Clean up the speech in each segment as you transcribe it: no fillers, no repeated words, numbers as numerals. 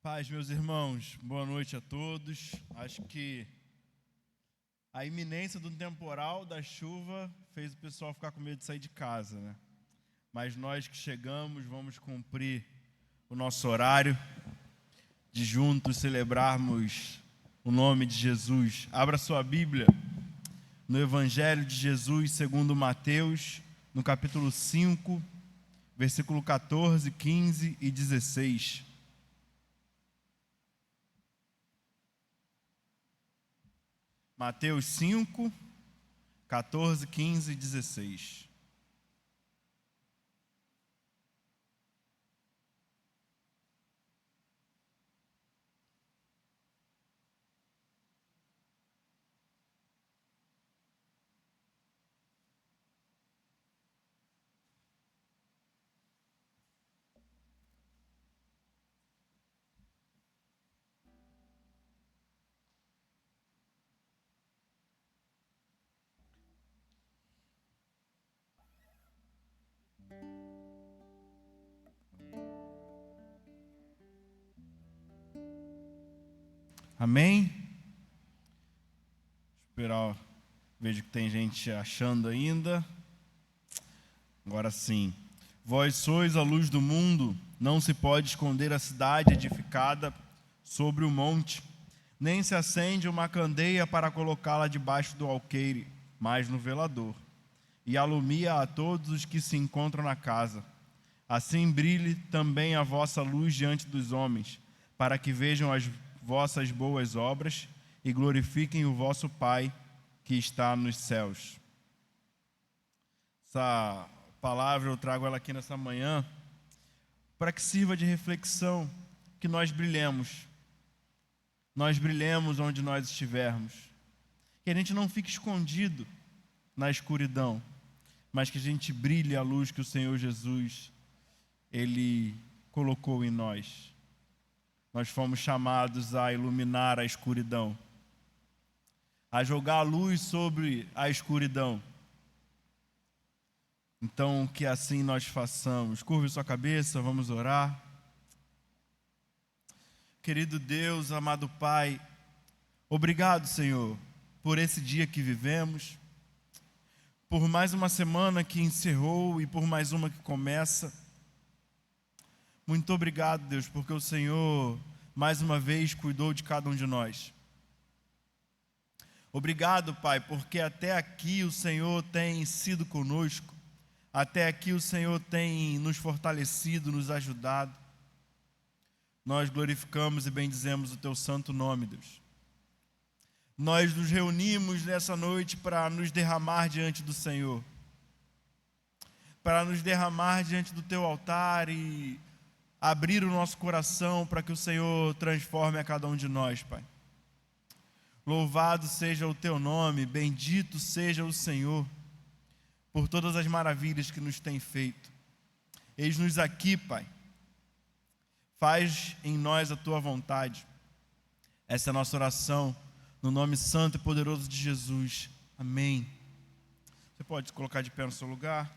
Paz, meus irmãos, boa noite a todos. Acho que a iminência do temporal, da chuva, fez o pessoal ficar com medo de sair de casa, né? Mas nós que chegamos, vamos cumprir o nosso horário de juntos celebrarmos o nome de Jesus. Abra sua Bíblia no Evangelho de Jesus segundo Mateus, no capítulo 5, versículo 14, 15 e 16. Mateus 5, 14, 15 e 16. Amém? Esperar, vejo que tem gente achando ainda. Agora sim. Vós sois a luz do mundo, não se pode esconder a cidade edificada sobre o monte, nem se acende uma candeia para colocá-la debaixo do alqueire, mas no velador, e alumia a todos os que se encontram na casa. Assim brilhe também a vossa luz diante dos homens, para que vejam as vossas boas obras e glorifiquem o vosso Pai que está nos céus. Essa palavra eu trago ela aqui nessa manhã para que sirva de reflexão, que nós brilhemos onde nós estivermos, que a gente não fique escondido na escuridão, mas que a gente brilhe a luz que o Senhor Jesus, Ele colocou em nós. Nós fomos chamados a iluminar a escuridão, a jogar a luz sobre a escuridão. Então, que assim nós façamos. Curve sua cabeça, vamos orar. Querido Deus, amado Pai, obrigado, Senhor, por esse dia que vivemos, por mais uma semana que encerrou e por mais uma que começa. Muito obrigado, Deus, porque o Senhor, mais uma vez, cuidou de cada um de nós. Obrigado, Pai, porque até aqui o Senhor tem sido conosco, até aqui o Senhor tem nos fortalecido, nos ajudado. Nós glorificamos e bendizemos o Teu santo nome, Deus. Nós nos reunimos nessa noite para nos derramar diante do Senhor, para nos derramar diante do Teu altar e abrir o nosso coração para que o Senhor transforme a cada um de nós, Pai. Louvado seja o Teu nome, bendito seja o Senhor, por todas as maravilhas que nos tem feito. Eis-nos aqui, Pai. Faz em nós a Tua vontade. Essa é a nossa oração, no nome santo e poderoso de Jesus. Amém. Você pode se colocar de pé no seu lugar?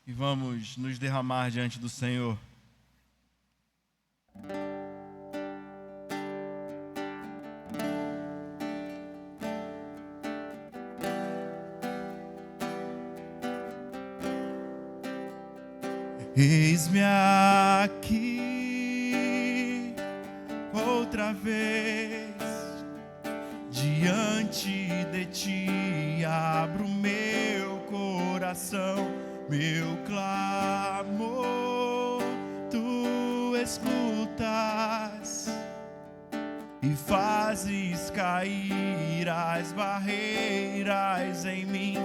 E vamos nos derramar diante do Senhor. Eis-me aqui outra vez, diante de Ti abro meu coração, meu clamor Tu escutas e fazes cair as barreiras em mim.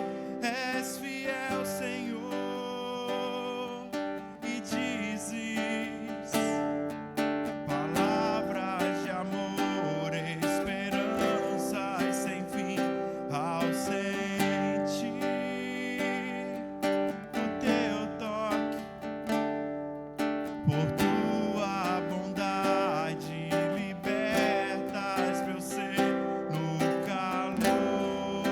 És fiel, Senhor, e dizes palavras de amor, esperanças sem fim ao sentir o Teu toque. Por Tua bondade libertas meu ser no calor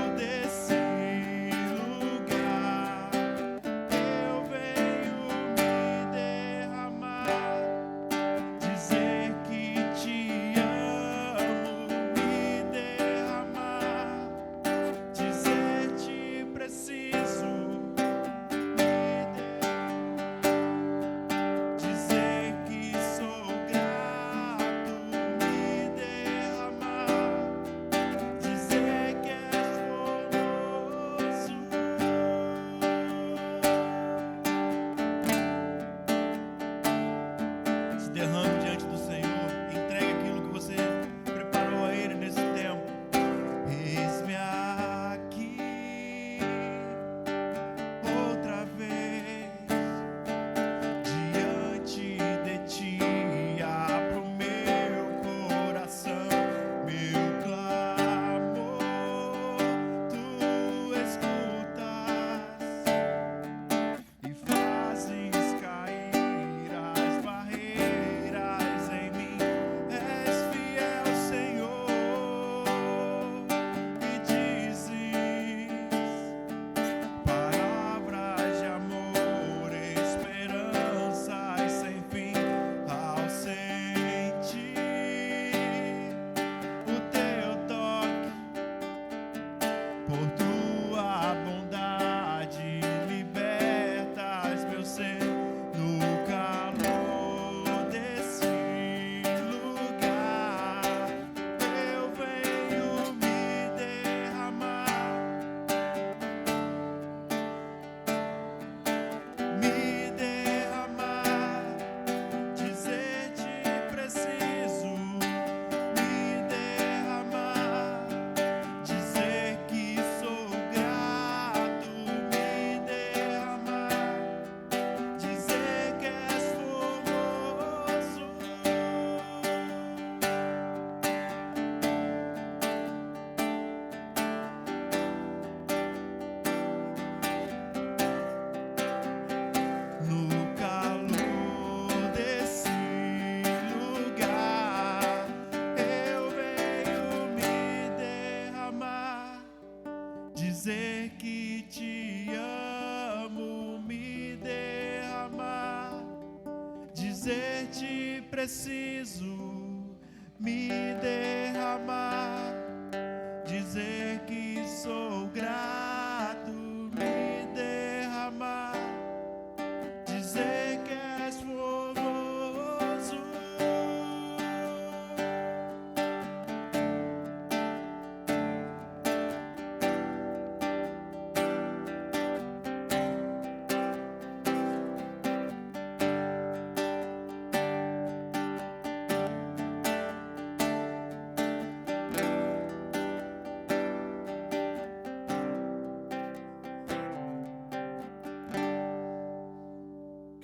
que te amo, me derramar, dizer-te preciso, me derramar, dizer que sou grato, me derramar, dizer que és formoso.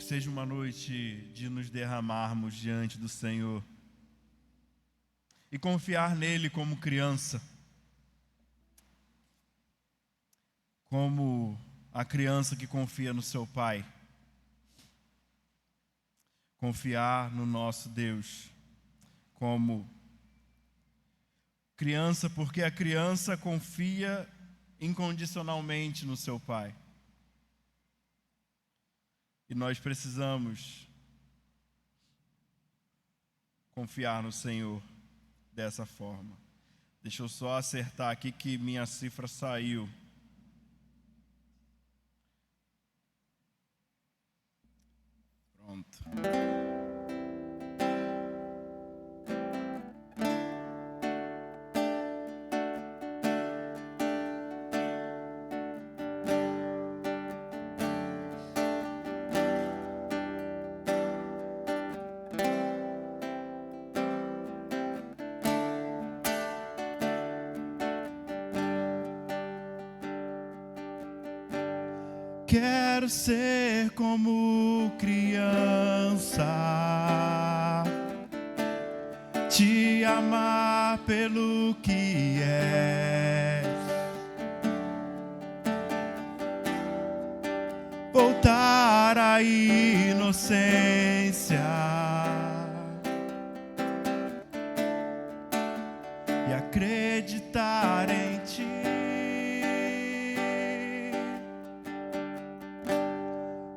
Seja uma noite de nos derramarmos diante do Senhor e confiar nele como criança, como a criança que confia no seu pai, confiar no nosso Deus como criança, porque a criança confia incondicionalmente no seu pai. E nós precisamos confiar no Senhor dessa forma. Deixa eu só acertar aqui que minha cifra saiu. Pronto. Quero ser como criança, te amar pelo que és, voltar à inocência e acreditar em ti.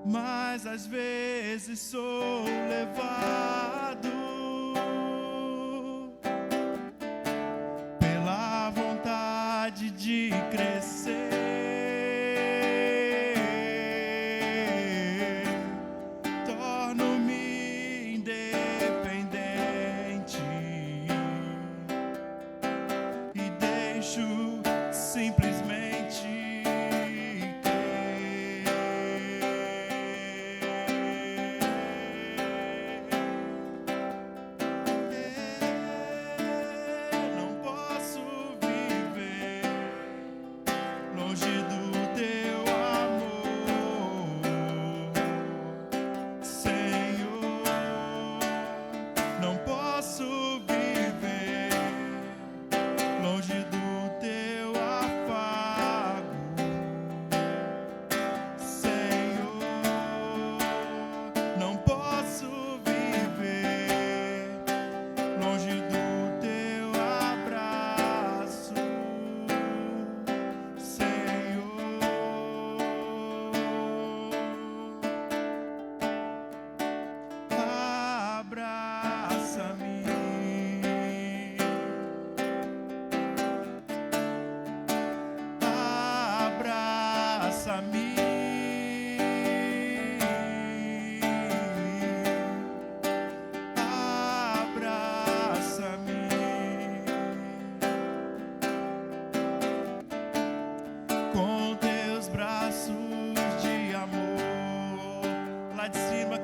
Mas às vezes sou levado pela vontade de crescer, torno-me independente e deixo simplesmente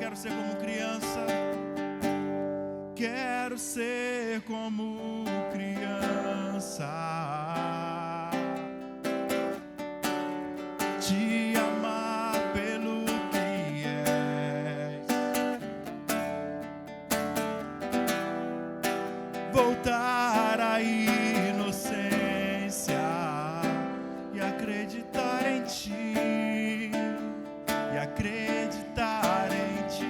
ser como criança, quero ser como criança, te amar pelo que és, voltar à inocência e acreditar em ti, e acreditar em ti.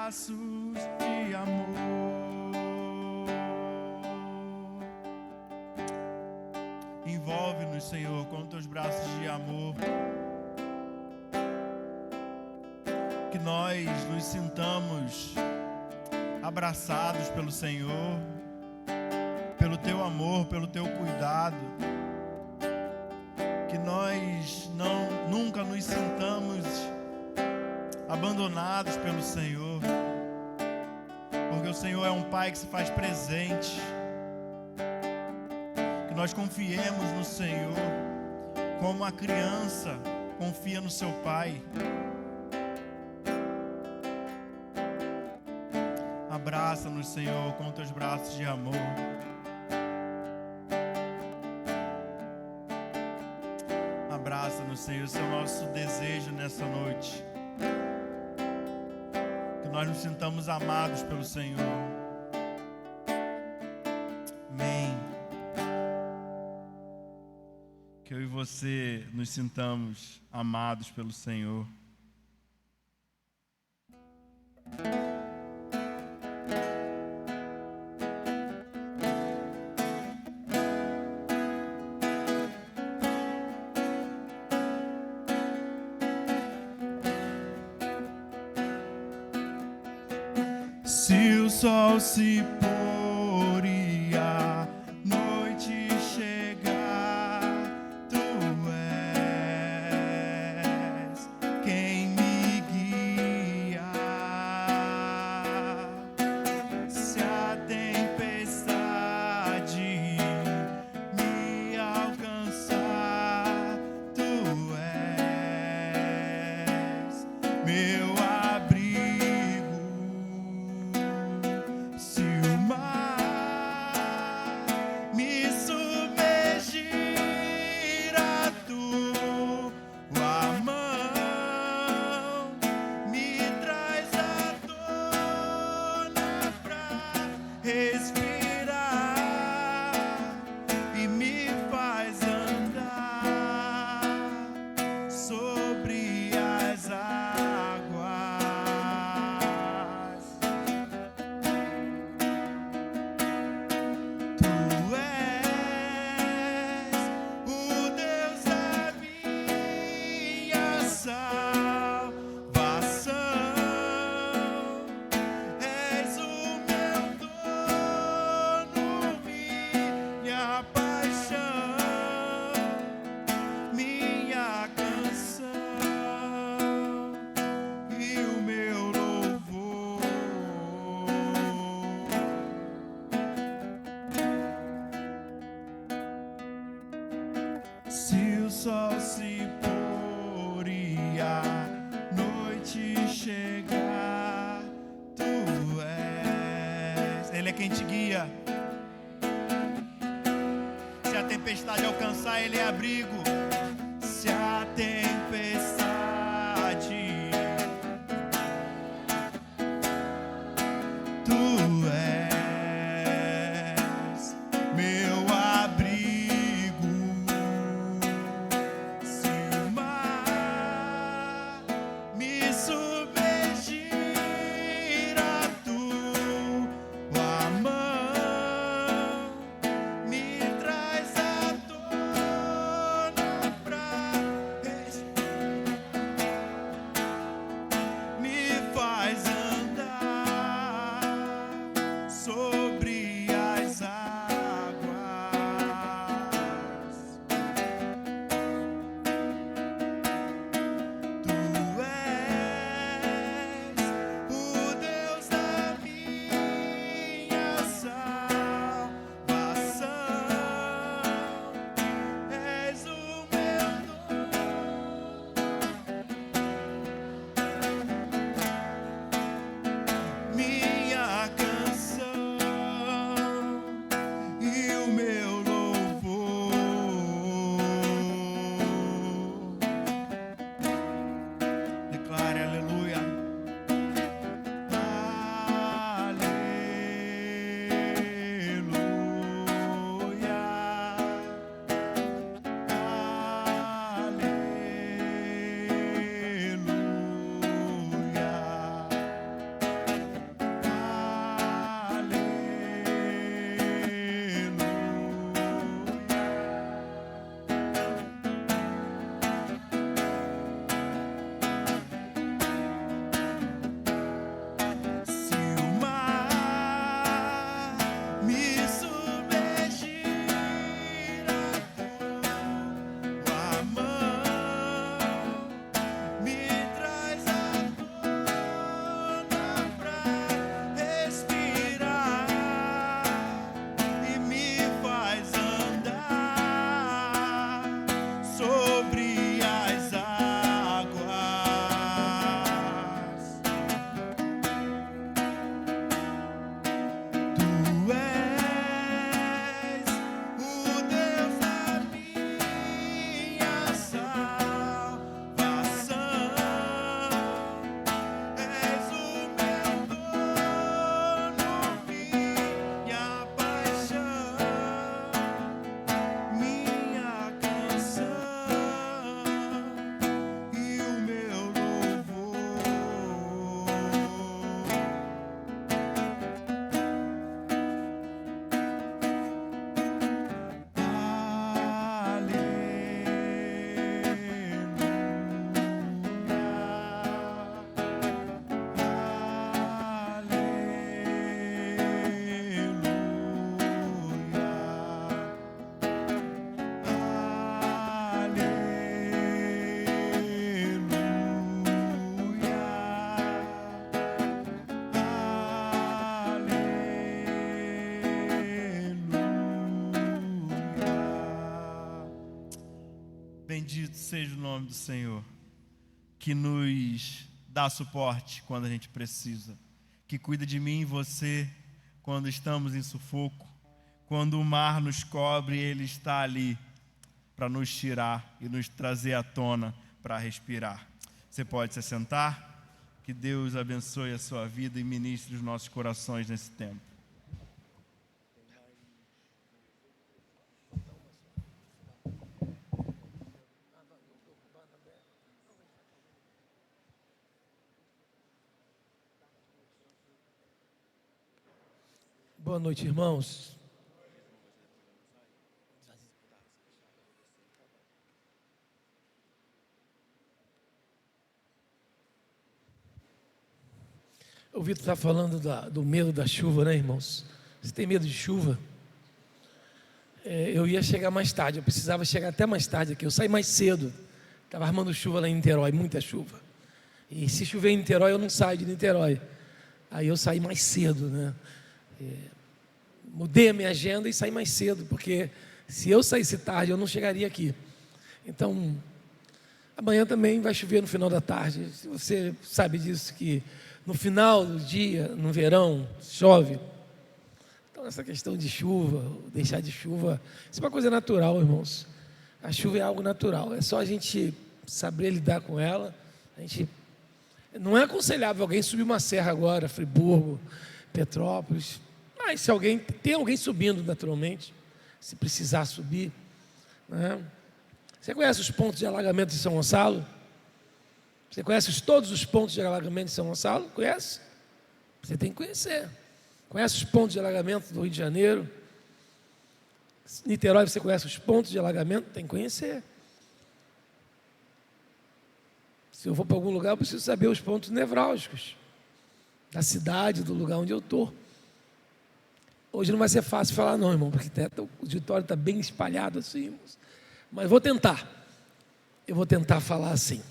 braços de amor. Envolve-nos, Senhor, com teus braços de amor. Que nós nos sintamos abraçados pelo Senhor, pelo teu amor, pelo teu cuidado. Que nós nunca nos sintamos abandonados pelo Senhor, porque o Senhor é um Pai que se faz presente. Que nós confiemos no Senhor como a criança confia no seu pai. Abraça-nos, Senhor, com teus braços de amor. Abraça-nos, Senhor, esse é o nosso desejo nessa noite. Que nós nos sintamos amados pelo Senhor. Amém. Que eu e você nos sintamos amados pelo Senhor. Se o sol se pôr e a noite chegar, tu és quem me guia. Se a tempestade me alcançar, tu és meu sol se pôr e a noite chegar, tu és. Ele é quem te guia. Se a tempestade alcançar, Ele é abrigo. Se a tempestade tu és meu abrigo. Se o mar me submergir, a tua mão me traz à tona pra Bendito seja o nome do Senhor, que nos dá suporte quando a gente precisa, que cuida de mim e você quando estamos em sufoco, quando o mar nos cobre, Ele está ali para nos tirar e nos trazer à tona para respirar. Você pode se sentar? Que Deus abençoe a sua vida e ministre os nossos corações nesse tempo. Boa noite, irmãos. O Vitor está falando do medo da chuva, né, irmãos? Você tem medo de chuva? Eu ia chegar mais tarde, eu precisava chegar até mais tarde aqui. Eu saí mais cedo, estava armando chuva lá em Niterói, muita chuva. E se chover em Niterói, eu não saio de Niterói. Aí eu saí mais cedo, né? Mudei a minha agenda e saí mais cedo, porque se eu saísse tarde, eu não chegaria aqui. Então, amanhã também vai chover no final da tarde. Você sabe disso, que no final do dia, no verão, chove. Então, essa questão de chuva, deixar de chuva, isso é uma coisa natural, irmãos. A chuva é algo natural, é só a gente saber lidar com ela. Não é aconselhável alguém subir uma serra agora, Friburgo, Petrópolis. Mas se tem alguém subindo naturalmente, se precisar subir, né? Você conhece os pontos de alagamento de São Gonçalo? Você conhece todos os pontos de alagamento de São Gonçalo? Conhece? Você tem que conhecer. Conhece os pontos de alagamento do Rio de Janeiro? Niterói, você conhece os pontos de alagamento? Tem que conhecer. Se eu for para algum lugar, eu preciso saber os pontos nevrálgicos da cidade, do lugar onde eu estou. Hoje não vai ser fácil falar não, irmão, porque o auditório está bem espalhado assim, irmãos. Mas vou tentar. Eu vou tentar falar assim.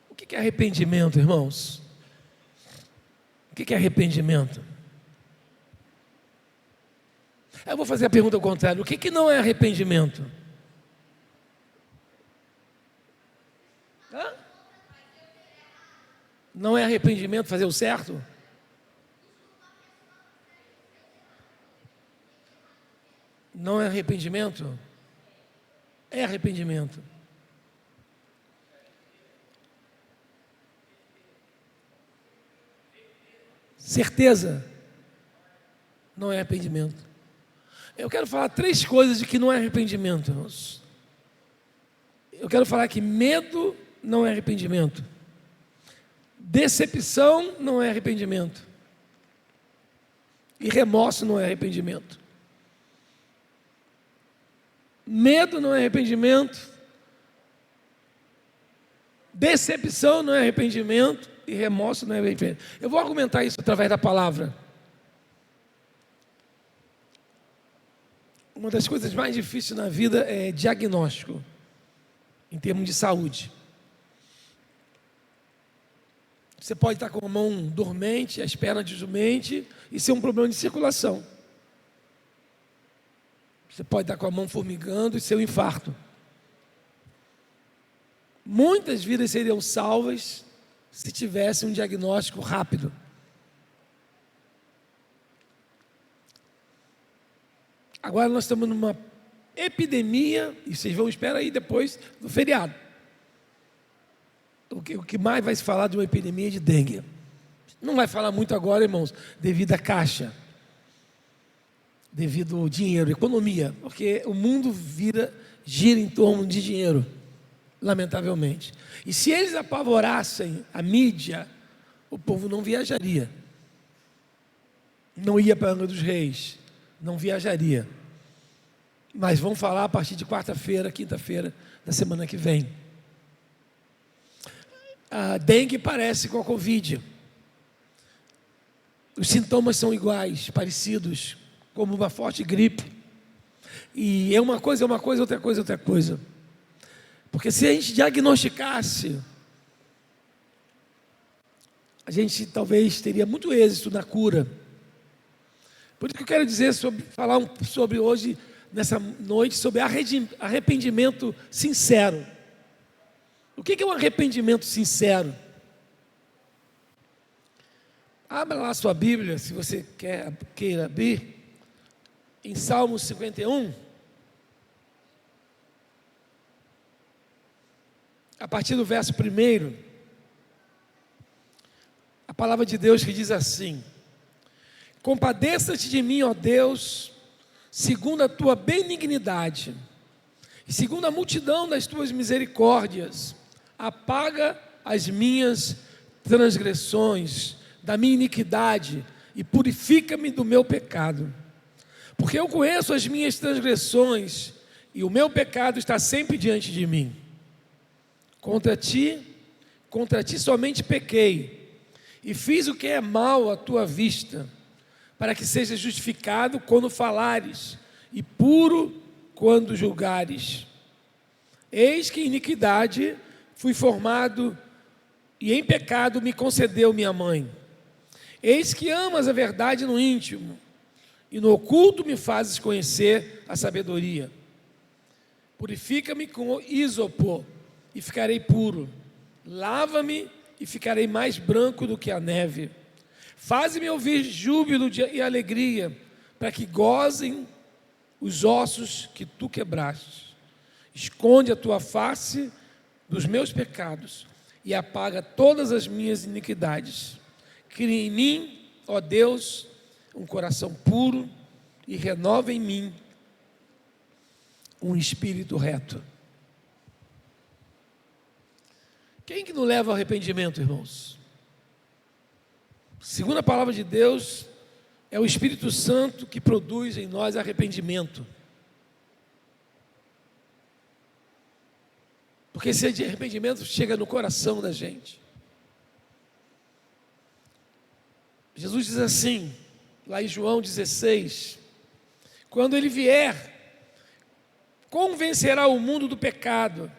O que é arrependimento, irmãos? O que é arrependimento? Eu vou fazer a pergunta ao contrário. O que não é arrependimento? Não é arrependimento fazer o certo? Não é arrependimento? É arrependimento. Certeza? Não é arrependimento. Eu quero falar 3 coisas de que não é arrependimento, irmãos. Eu quero falar que medo não é arrependimento. Decepção não é arrependimento. E remorso não é arrependimento. Medo não é arrependimento. Decepção não é arrependimento. E remorso não é arrependimento. Eu vou argumentar isso através da palavra. Uma das coisas mais difíceis na vida é diagnóstico, em termos de saúde. Você pode estar com a mão dormente, as pernas desumente e ser um problema de circulação. Você pode estar com a mão formigando e ser um infarto. Muitas vidas seriam salvas se tivesse um diagnóstico rápido. Agora nós estamos numa epidemia, e vocês vão esperar aí depois do feriado. O que mais vai se falar de uma epidemia de dengue? Não vai falar muito agora, irmãos, devido à caixa, devido ao dinheiro, economia, porque o mundo gira em torno de dinheiro, lamentavelmente. E se eles apavorassem a mídia, o povo não viajaria, não ia para a Angra dos Reis, não viajaria. Mas vão falar a partir de quarta-feira, quinta-feira da semana que vem. A dengue parece com a Covid. Os sintomas são iguais, parecidos, como uma forte gripe. E é uma coisa, outra coisa, outra coisa. Porque se a gente diagnosticasse, a gente talvez teria muito êxito na cura. Por isso que eu quero falar sobre hoje, nessa noite, sobre arrependimento sincero. O que é um arrependimento sincero? Abra lá a sua Bíblia, se você queira abrir, em Salmos 51, a partir do verso 1, a palavra de Deus que diz assim: compadeça-te de mim, ó Deus, segundo a tua benignidade, e segundo a multidão das tuas misericórdias, apaga as minhas transgressões, da minha iniquidade, e purifica-me do meu pecado. Porque eu conheço as minhas transgressões, e o meu pecado está sempre diante de mim. Contra ti somente pequei, e fiz o que é mal à tua vista, para que seja justificado quando falares, e puro quando julgares. Eis que em iniquidade fui formado, e em pecado me concedeu minha mãe. Eis que amas a verdade no íntimo, e no oculto me fazes conhecer a sabedoria. Purifica-me com ísopo, e ficarei puro. Lava-me, e ficarei mais branco do que a neve. Faze-me ouvir júbilo e alegria, para que gozem os ossos que tu quebraste. Esconde a tua face dos meus pecados, e apaga todas as minhas iniquidades. Cria em mim, ó Deus, um coração puro, e renova em mim um espírito reto. Quem que nos leva ao arrependimento, irmãos? Segundo a palavra de Deus, é o Espírito Santo que produz em nós arrependimento. Porque esse arrependimento chega no coração da gente. Jesus diz assim, lá em João 16, quando ele vier, convencerá o mundo do pecado,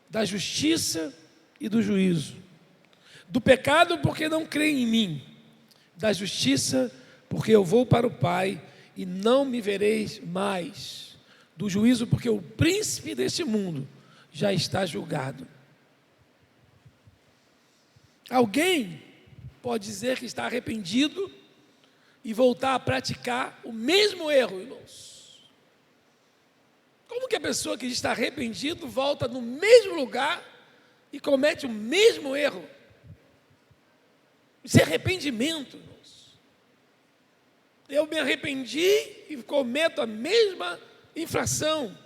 da justiça e do juízo. Do pecado porque não creem em mim, da justiça porque eu vou para o Pai e não me vereis mais, do juízo porque o príncipe deste mundo já está julgado. Alguém pode dizer que está arrependido e voltar a praticar o mesmo erro, irmãos. Como que a pessoa que está arrependido volta no mesmo lugar e comete o mesmo erro? Isso é arrependimento, irmãos. Eu me arrependi e cometo a mesma infração.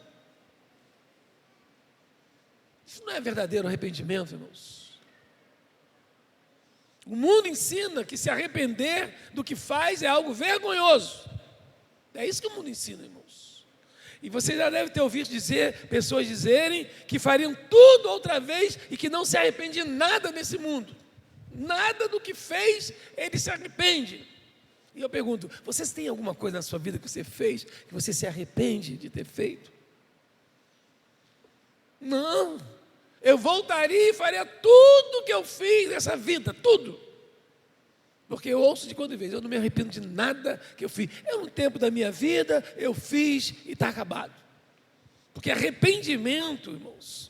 Isso não é verdadeiro arrependimento, irmãos. O mundo ensina que se arrepender do que faz é algo vergonhoso. É isso que o mundo ensina, irmãos. E você já deve ter ouvido pessoas dizerem que fariam tudo outra vez e que não se arrepende de nada nesse mundo. Nada do que fez, ele se arrepende. E eu pergunto, vocês têm alguma coisa na sua vida que você fez, que você se arrepende de ter feito? Não. Eu voltaria e faria tudo que eu fiz nessa vida, tudo. Porque eu ouço de quando em vez, eu não me arrependo de nada que eu fiz. É um tempo da minha vida, eu fiz e está acabado. Porque arrependimento, irmãos,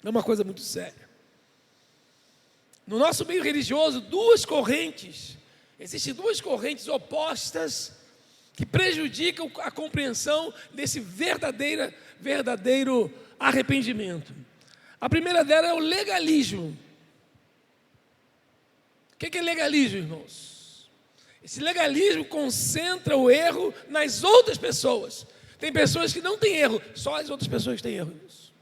é uma coisa muito séria. No nosso meio religioso, existem duas correntes opostas que prejudicam a compreensão desse verdadeiro arrependimento. A primeira dela é o legalismo. O que é legalismo, irmãos? Esse legalismo concentra o erro nas outras pessoas. Tem pessoas que não têm erro, só as outras pessoas têm erro, irmãos.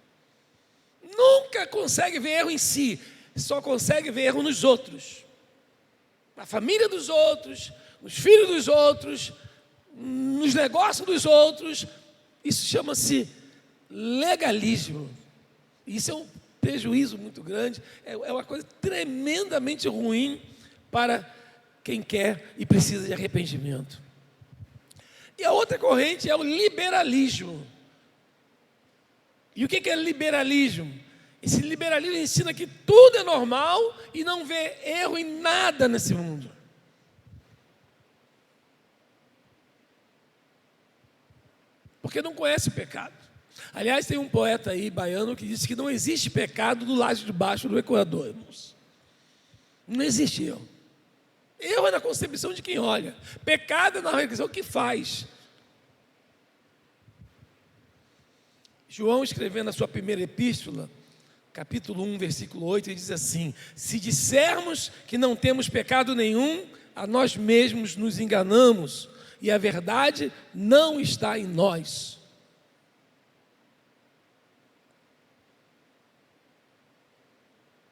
Nunca consegue ver erro em si, só consegue ver erro nos outros. Na família dos outros, nos filhos dos outros, nos negócios dos outros. Isso chama-se legalismo. Isso é um prejuízo muito grande, é uma coisa tremendamente ruim para quem quer e precisa de arrependimento. E a outra corrente é o liberalismo. E o que é liberalismo? Esse liberalismo ensina que tudo é normal e não vê erro em nada nesse mundo. porque não conhece o pecado. Aliás, tem um poeta aí, baiano, que disse que não existe pecado do lado de baixo do Equador, irmãos. Não existe erro. Erro é na concepção de quem olha. Pecado é na realização que faz. João, escrevendo a sua primeira epístola, capítulo 1, versículo 8, ele diz assim: se dissermos que não temos pecado nenhum, a nós mesmos nos enganamos, e a verdade não está em nós.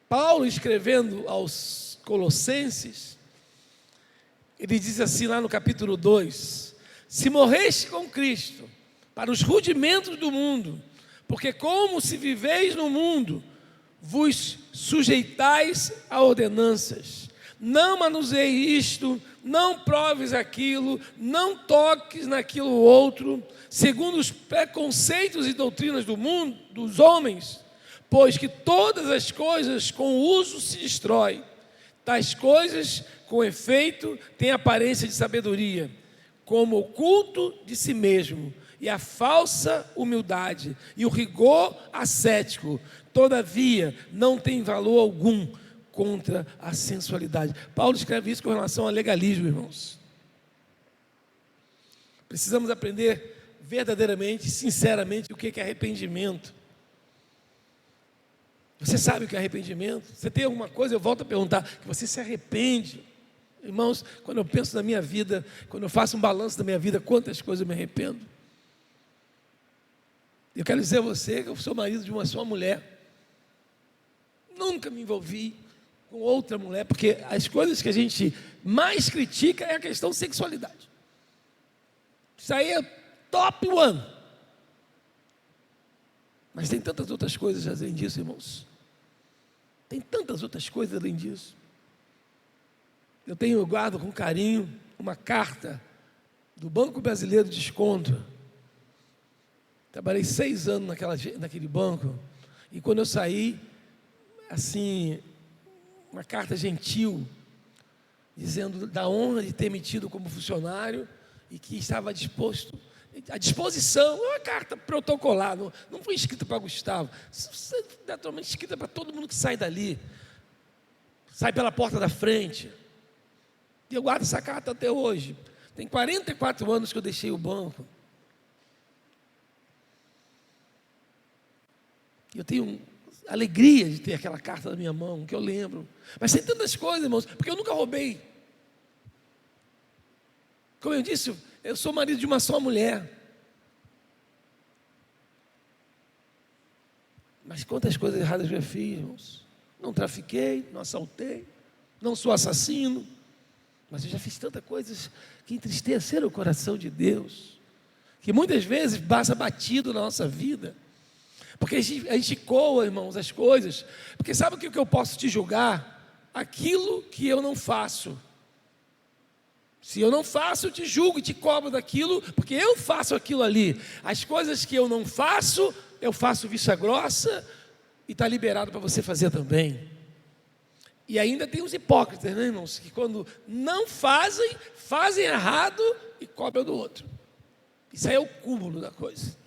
Paulo, escrevendo aos Colossenses, ele diz assim lá no capítulo 2: se morreste com Cristo para os rudimentos do mundo, porque como se viveis no mundo, vos sujeitais a ordenanças, não manuseis isto, não proves aquilo, não toques naquilo outro, segundo os preconceitos e doutrinas do mundo, dos homens, pois que todas as coisas com uso se destrói. Tais coisas, com efeito, têm aparência de sabedoria, como o culto de si mesmo, e a falsa humildade, e o rigor ascético, todavia, não tem valor algum contra a sensualidade. Paulo escreve isso com relação ao legalismo, irmãos. Precisamos aprender verdadeiramente, sinceramente, o que é arrependimento. Você sabe o que é arrependimento? Você tem alguma coisa, eu volto a perguntar, que você se arrepende? Irmãos, quando eu penso na minha vida, quando eu faço um balanço da minha vida, quantas coisas eu me arrependo? Eu quero dizer a você que eu sou marido de uma só mulher. Nunca me envolvi com outra mulher, porque as coisas que a gente mais critica é a questão sexualidade. Isso aí é top one. Mas tem tantas outras coisas além disso, irmãos. Tem tantas outras coisas além disso. Eu guardo com carinho uma carta do Banco Brasileiro de Desconto. Trabalhei 6 anos naquele banco, e quando eu saí, assim, uma carta gentil, dizendo da honra de ter me tido como funcionário, e que estava à disposição, uma carta protocolar, não foi escrita para Gustavo, naturalmente escrita para todo mundo que sai dali, sai pela porta da frente, e eu guardo essa carta até hoje. Tem 44 anos que eu deixei o banco. Eu tenho alegria de ter aquela carta na minha mão, que eu lembro. Mas tem tantas coisas, irmãos, porque eu nunca roubei. Como eu disse, eu sou marido de uma só mulher. Mas quantas coisas erradas eu já fiz, irmãos? Não trafiquei, não assaltei, não sou assassino. Mas eu já fiz tantas coisas que entristeceram o coração de Deus, que muitas vezes passa batido na nossa vida. Porque a gente coa, irmãos, as coisas. Porque sabe o que eu posso te julgar? Aquilo que eu não faço. Se eu não faço, eu te julgo e te cobro daquilo, porque eu faço aquilo ali. As coisas que eu não faço, eu faço vista grossa, e está liberado para você fazer também. E ainda tem os hipócritas, né, irmãos? Que quando não fazem errado e cobram do outro. Isso aí é o cúmulo da coisa.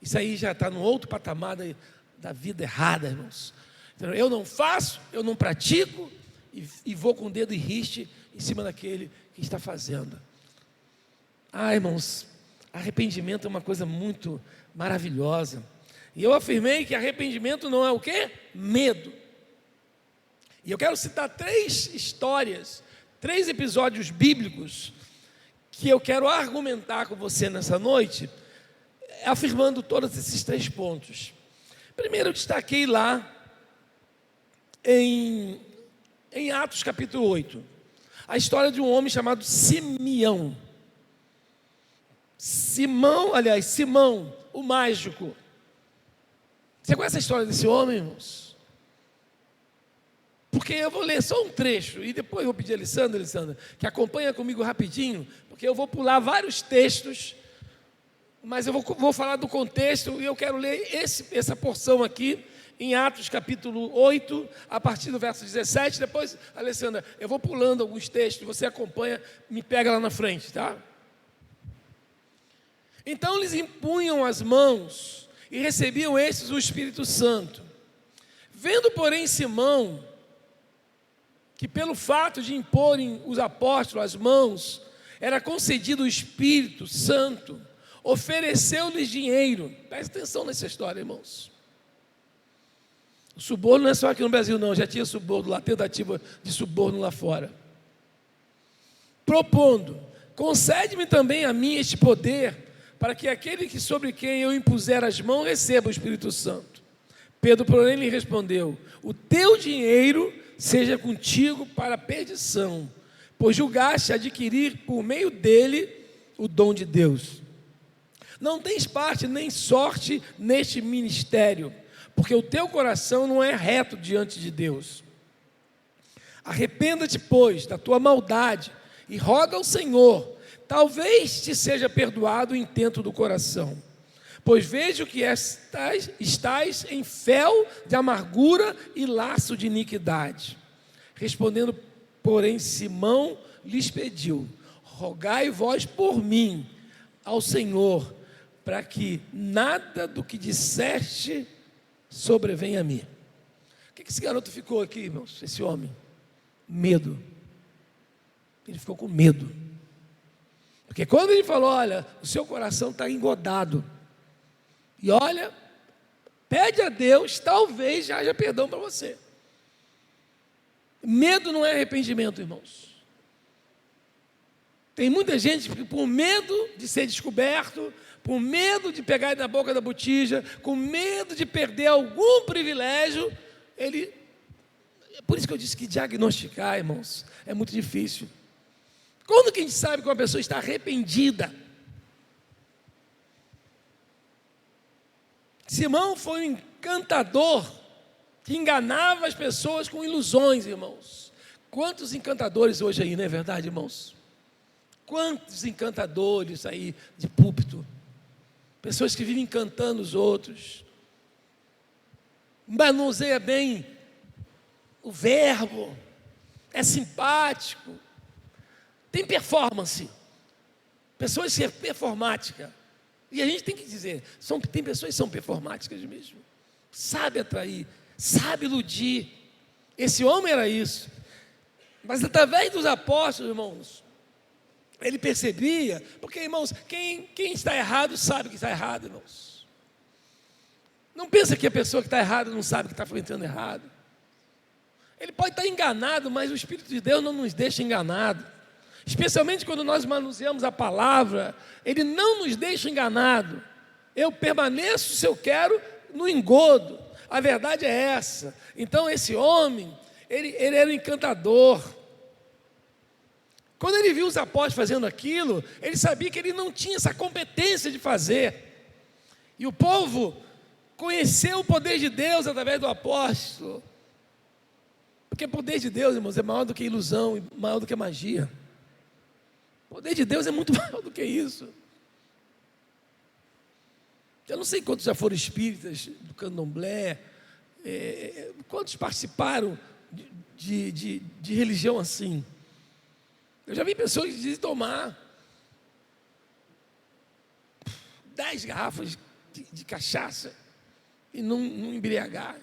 Isso aí já está no outro patamar da vida errada, irmãos. Então, eu não faço, eu não pratico, e vou com o dedo em riste em cima daquele que está fazendo. Irmãos, arrependimento é uma coisa muito maravilhosa. E eu afirmei que arrependimento não é o quê? Medo. E eu quero citar 3 histórias, 3 episódios bíblicos, que eu quero argumentar com você nessa noite, afirmando todos esses 3 pontos. Primeiro, eu destaquei lá em Atos capítulo 8, a história de um homem chamado Simeão. Simão, o mágico. Você conhece a história desse homem, irmãos? Porque eu vou ler só um trecho, e depois eu vou pedir a Alessandra, que acompanha comigo rapidinho, porque eu vou pular vários textos, mas eu vou falar do contexto, e eu quero ler essa porção aqui, em Atos capítulo 8, a partir do verso 17, depois, Alessandra, eu vou pulando alguns textos, você acompanha, me pega lá na frente, tá? Então eles impunham as mãos e recebiam estes o Espírito Santo. Vendo, porém, Simão, que pelo fato de imporem os apóstolos as mãos, era concedido o Espírito Santo, ofereceu-lhes dinheiro. Presta atenção nessa história, irmãos. O suborno não é só aqui no Brasil, não. Já tinha suborno lá, tentativa de suborno lá fora. Propondo: concede-me também a mim este poder, para que aquele que sobre quem eu impuser as mãos receba o Espírito Santo. Pedro, porém, lhe respondeu: o teu dinheiro seja contigo para a perdição, pois julgaste adquirir por meio dele o dom de Deus. Não tens parte nem sorte neste ministério, porque o teu coração não é reto diante de Deus. Arrependa-te, pois, da tua maldade e roga ao Senhor, talvez te seja perdoado o intento do coração. Pois vejo que estás em fel de amargura e laço de iniquidade. Respondendo, porém, Simão lhes pediu: rogai vós por mim ao Senhor, para que nada do que disseste sobrevenha a mim. O que esse garoto ficou aqui, irmãos? Esse homem? Medo. Ele ficou com medo. Porque quando ele falou: olha, o seu coração está engodado, e olha, pede a Deus, talvez já haja perdão para você. Medo não é arrependimento, irmãos. Tem muita gente que, por medo de ser descoberto, por medo de pegar na boca da botija, com medo de perder algum privilégio, é por isso que eu disse que diagnosticar, irmãos, é muito difícil. Quando que a gente sabe que uma pessoa está arrependida? Simão foi um encantador que enganava as pessoas com ilusões, irmãos. Quantos encantadores hoje aí, não é verdade, irmãos? Quantos encantadores aí de púlpito? Pessoas que vivem encantando os outros. Manuseia bem o verbo, é simpático, tem performance. Pessoas que é performática. E a gente tem que dizer, tem pessoas que são performáticas mesmo. Sabe atrair, sabe iludir. Esse homem era isso. Mas através dos apóstolos, irmãos, ele percebia, porque, irmãos, quem está errado sabe que está errado, irmãos. Não pensa que a pessoa que está errada não sabe que está enfrentando errado. Ele pode estar enganado, mas o Espírito de Deus não nos deixa enganado. Especialmente quando nós manuseamos a palavra, ele não nos deixa enganado. Eu permaneço, se eu quero, no engodo. A verdade é essa. Então esse homem, ele era um encantador. Quando ele viu os apóstolos fazendo aquilo, ele sabia que ele não tinha essa competência de fazer. E o povo conheceu o poder de Deus através do apóstolo. Porque o poder de Deus, irmãos, é maior do que ilusão e maior do que magia. O poder de Deus é muito maior do que isso. Eu não sei quantos já foram espíritas do candomblé, quantos participaram de religião assim. Eu já vi pessoas que dizem tomar 10 garrafas de cachaça e não embriagar.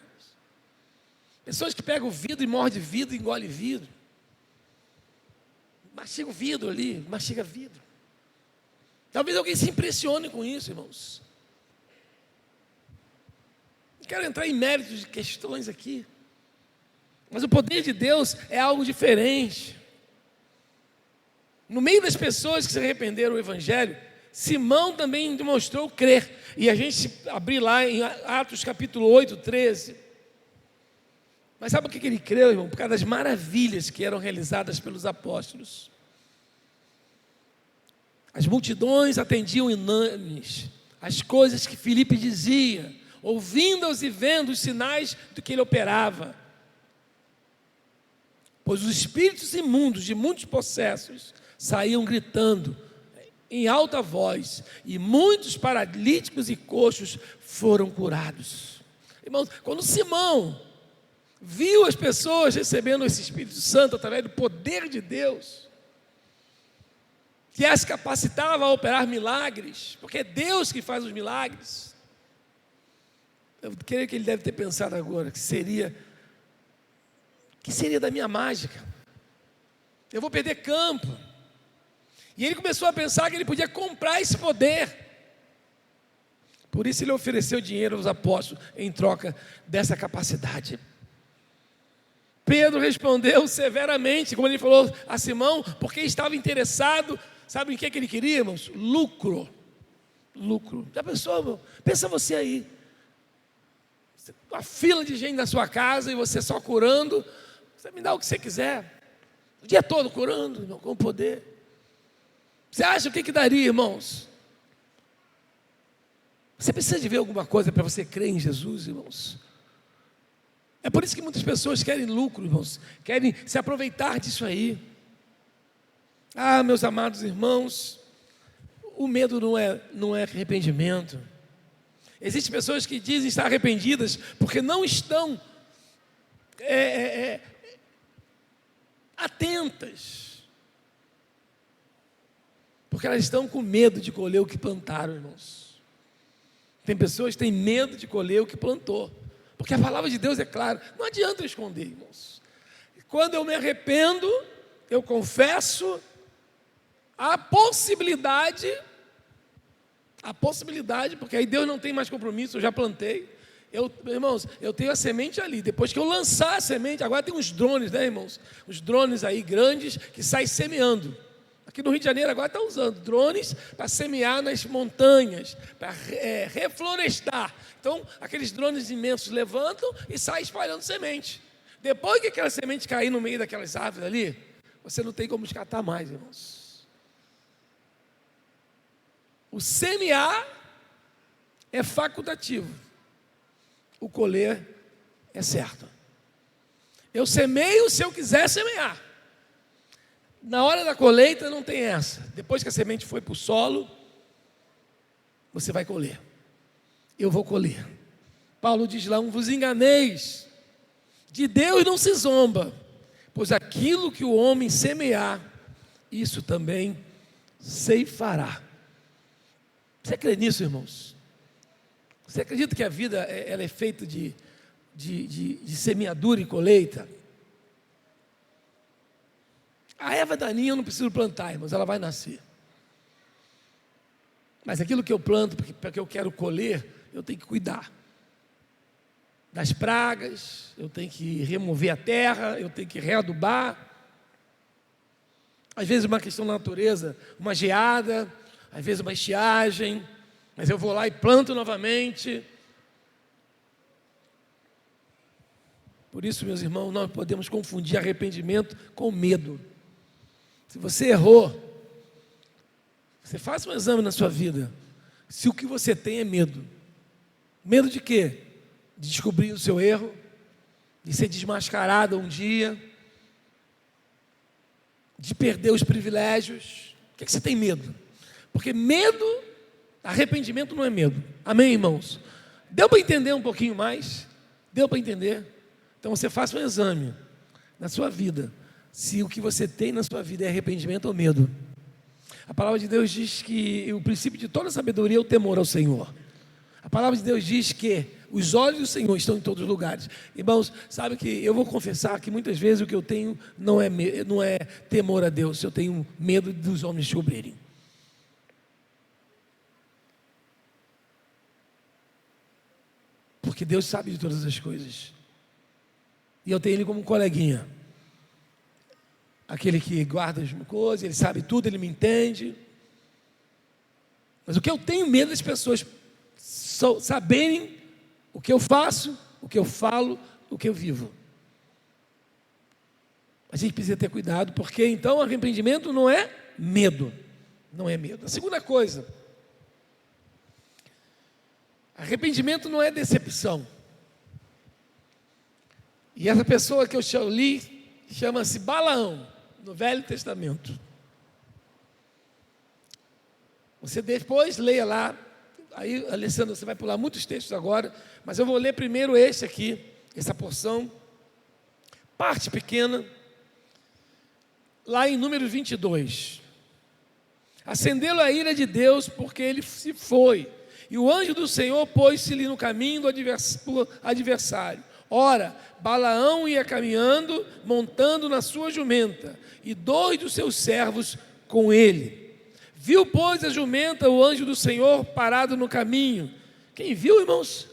Pessoas que pegam o vidro e mordem vidro e engolem vidro. Mastiga o vidro ali, mastiga vidro. Talvez alguém se impressione com isso, irmãos. Não quero entrar em méritos de questões aqui. Mas o poder de Deus é algo diferente. No meio das pessoas que se arrependeram do Evangelho, Simão também demonstrou crer. E a gente abrir lá em Atos capítulo 8, 13. Mas sabe por que ele creu, irmão? Por causa das maravilhas que eram realizadas pelos apóstolos. As multidões atendiam unânimes as coisas que Filipe dizia, ouvindo-os e vendo os sinais do que ele operava. Pois os espíritos imundos de muitos possessos saíam gritando em alta voz, e muitos paralíticos e coxos foram curados. Irmãos, quando Simão viu as pessoas recebendo esse Espírito Santo através do poder de Deus, que as capacitava a operar milagres, porque é Deus que faz os milagres. Eu creio que ele deve ter pensado agora, que seria da minha mágica? Eu vou perder campo. E ele começou a pensar que ele podia comprar esse poder. Por isso ele ofereceu dinheiro aos apóstolos em troca dessa capacidade. Pedro respondeu severamente, como ele falou a Simão, porque estava interessado, sabe em que ele queria, irmãos? Lucro. Já pensou, irmão? Pensa você aí, uma fila de gente na sua casa e você só curando. Você me dá o que você quiser, o dia todo curando, irmão, com poder. Você acha o que daria, irmãos? Você precisa de ver alguma coisa para você crer em Jesus, irmãos. É por isso que muitas pessoas querem lucro, irmãos, querem se aproveitar disso aí. Ah, meus amados irmãos, o medo não é arrependimento. Existem pessoas que dizem estar arrependidas porque não estão atentas, porque elas estão com medo de colher o que plantaram, irmãos. Tem pessoas que têm medo de colher o que plantou, porque a palavra de Deus é clara, não adianta eu esconder, irmãos. Quando eu me arrependo, eu confesso a possibilidade, porque aí Deus não tem mais compromisso, eu já plantei. Irmãos, eu tenho a semente ali, depois que eu lançar a semente, agora tem uns drones, né, irmãos? Os drones aí grandes que saem semeando. Aqui no Rio de Janeiro agora estão usando drones para semear nas montanhas, para reflorestar. Então, aqueles drones imensos levantam e saem espalhando semente. Depois que aquela semente cair no meio daquelas árvores ali, você não tem como descartar mais, irmãos. O semear é facultativo, o colher é certo. Eu semeio se eu quiser semear. Na hora da colheita não tem essa. Depois que a semente foi para o solo, você vai colher. Eu vou colher. Paulo diz lá, não vos enganeis, de Deus não se zomba, pois aquilo que o homem semear, isso também ceifará. Você acredita nisso, irmãos? Você acredita que a vida ela é feita de semeadura e colheita? A erva daninha eu não preciso plantar, irmãos, ela vai nascer. Mas aquilo que eu planto, porque eu quero colher, eu tenho que cuidar das pragas, eu tenho que remover a terra, eu tenho que readubar. Às vezes uma questão da natureza, uma geada, às vezes uma estiagem, mas eu vou lá e planto novamente. Por isso, meus irmãos, nós podemos confundir arrependimento com medo. Se você errou, você faça um exame na sua vida, se o que você tem é medo. Medo de quê? De descobrir o seu erro, de ser desmascarado um dia, de perder os privilégios. O que você tem medo? Porque medo, arrependimento não é medo. Amém, irmãos? Deu para entender um pouquinho mais? Deu para entender? Então você faça um exame na sua vida, se o que você tem na sua vida é arrependimento ou medo. A palavra de Deus diz que o princípio de toda sabedoria é o temor ao Senhor. A palavra de Deus diz que os olhos do Senhor estão em todos os lugares. Irmãos, sabe que eu vou confessar que muitas vezes o que eu tenho não é temor a Deus, eu tenho medo dos homens descobrirem. Porque Deus sabe de todas as coisas. E eu tenho Ele como um coleguinha. Aquele que guarda as coisas, Ele sabe tudo, Ele me entende. Mas o que eu tenho medo das pessoas saberem o que eu faço, o que eu falo, o que eu vivo. A gente precisa ter cuidado, porque então arrependimento não é medo. Não é medo. A segunda coisa, arrependimento não é decepção. E essa pessoa que eu li chama-se Balaão, no Velho Testamento. Você depois leia lá. Aí, Alessandro, você vai pular muitos textos agora, mas eu vou ler primeiro esse aqui, essa porção, parte pequena, lá em Números 22. acendê-lo a ira de Deus, porque ele se foi. E o anjo do Senhor pôs-se-lhe no caminho do adversário. Ora, Balaão ia caminhando, montando na sua jumenta, e 2 dos seus servos com ele. Viu, pois, a jumenta, o anjo do Senhor parado no caminho. Quem viu, irmãos?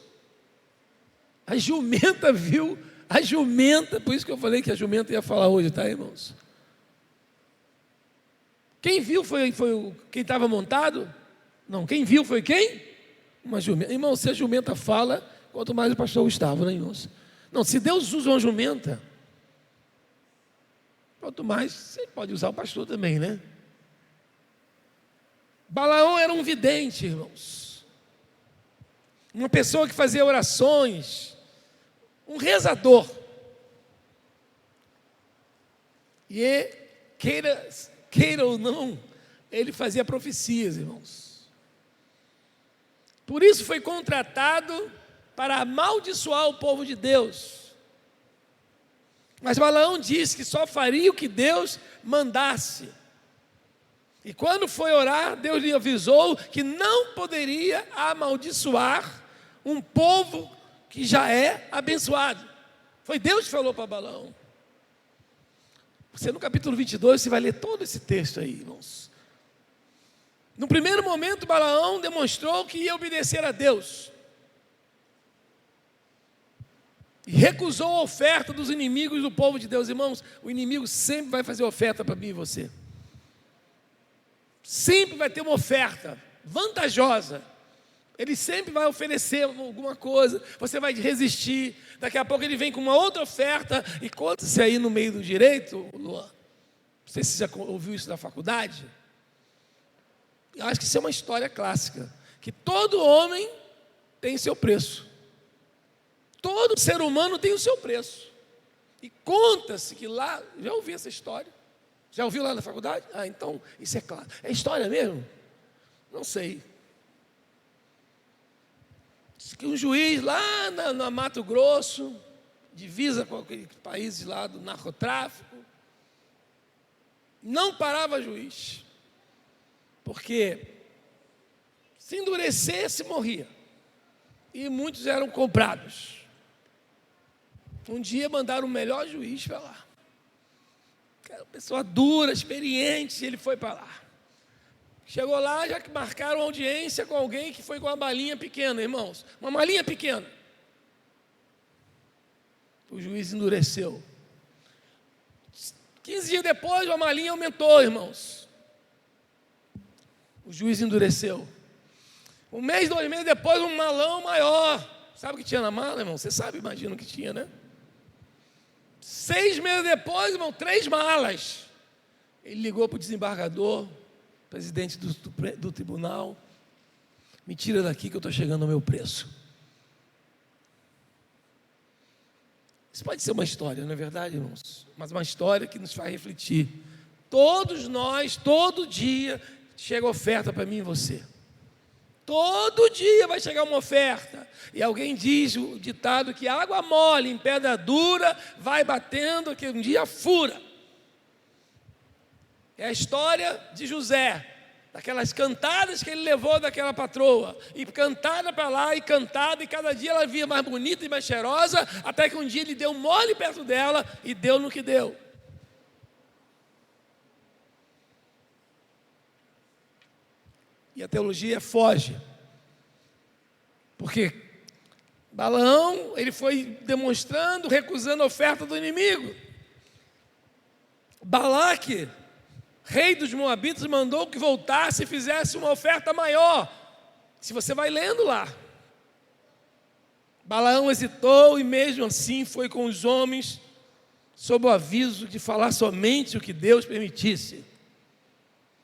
A jumenta viu, a jumenta, por isso que eu falei que a jumenta ia falar hoje, tá, irmãos? Quem viu foi quem estava montado? Não, quem viu foi quem? Uma jumenta. Irmão, se a jumenta fala, quanto mais o pastor Gustavo, né, irmãos? Não, se Deus usa uma jumenta, quanto mais, você pode usar o pastor também, né? Balaão era um vidente, irmãos. Uma pessoa que fazia orações, um rezador. E queira ou não, ele fazia profecias, irmãos. Por isso foi contratado para amaldiçoar o povo de Deus. Mas Balaão disse que só faria o que Deus mandasse. E quando foi orar, Deus lhe avisou que não poderia amaldiçoar um povo que já é abençoado. Foi Deus que falou para Balaão. Você no capítulo 22, você vai ler todo esse texto aí, irmãos. No primeiro momento, Balaão demonstrou que ia obedecer a Deus. E recusou a oferta dos inimigos do povo de Deus. Irmãos, o inimigo sempre vai fazer oferta para mim e você. Sempre vai ter uma oferta vantajosa. Ele sempre vai oferecer alguma coisa, você vai resistir. Daqui a pouco ele vem com uma outra oferta. E conta-se aí no meio do direito, Luan. Não sei se você já ouviu isso na faculdade. Eu acho que isso é uma história clássica. Que todo homem tem seu preço. Todo ser humano tem o seu preço. E conta-se que lá, já ouvi essa história? Já ouviu lá na faculdade? Ah, então, isso é claro. É história mesmo? Não sei. Diz que um juiz lá no Mato Grosso, divisa com aqueles países lá do narcotráfico, não parava juiz. Porque se endurecesse, morria. E muitos eram comprados. Um dia mandaram o melhor juiz para lá. Era uma pessoa dura, experiente, ele foi para lá. Chegou lá, já que marcaram audiência com alguém que foi com uma balinha pequena, irmãos. Uma malinha pequena. O juiz endureceu. 15 dias depois, a malinha aumentou, irmãos. O juiz endureceu. 1 mês, 2 meses depois, um malão maior. Sabe o que tinha na mala, irmão? Você sabe, imagina o que tinha, né? 6 meses depois, irmão, 3 malas. Ele ligou para o desembargador, presidente do tribunal. Me tira daqui que eu estou chegando ao meu preço. Isso pode ser uma história, não é verdade, irmãos? Mas uma história que nos faz refletir. Todos nós, todo dia, chega oferta para mim e você. Todo dia vai chegar uma oferta. E alguém diz o ditado que água mole em pedra dura vai batendo, que um dia fura. É a história de José, daquelas cantadas que ele levou daquela patroa. E cantada para lá, e cantada, e cada dia ela via mais bonita e mais cheirosa, até que um dia ele deu mole perto dela e deu no que deu. E a teologia foge. Porque Balaão, ele foi demonstrando, recusando a oferta do inimigo. Balaque, rei dos Moabitas, mandou que voltasse e fizesse uma oferta maior. Se você vai lendo lá. Balaão hesitou e mesmo assim foi com os homens, sob o aviso de falar somente o que Deus permitisse.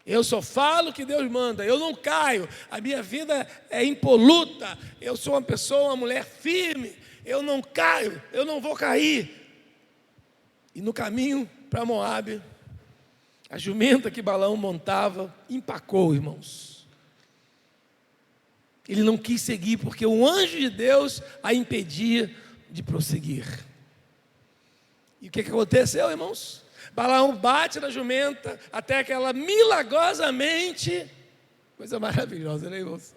Eu só falo o que Deus manda, eu não caio, a minha vida é impoluta, eu sou uma pessoa, uma mulher firme, eu não caio, eu não vou cair. E no caminho para Moabe, a jumenta que Balaão montava empacou, irmãos. Ele não quis seguir porque o anjo de Deus a impedia de prosseguir. E o que aconteceu, irmãos? Balaão bate na jumenta até que ela milagrosamente, coisa maravilhosa, né, irmãos?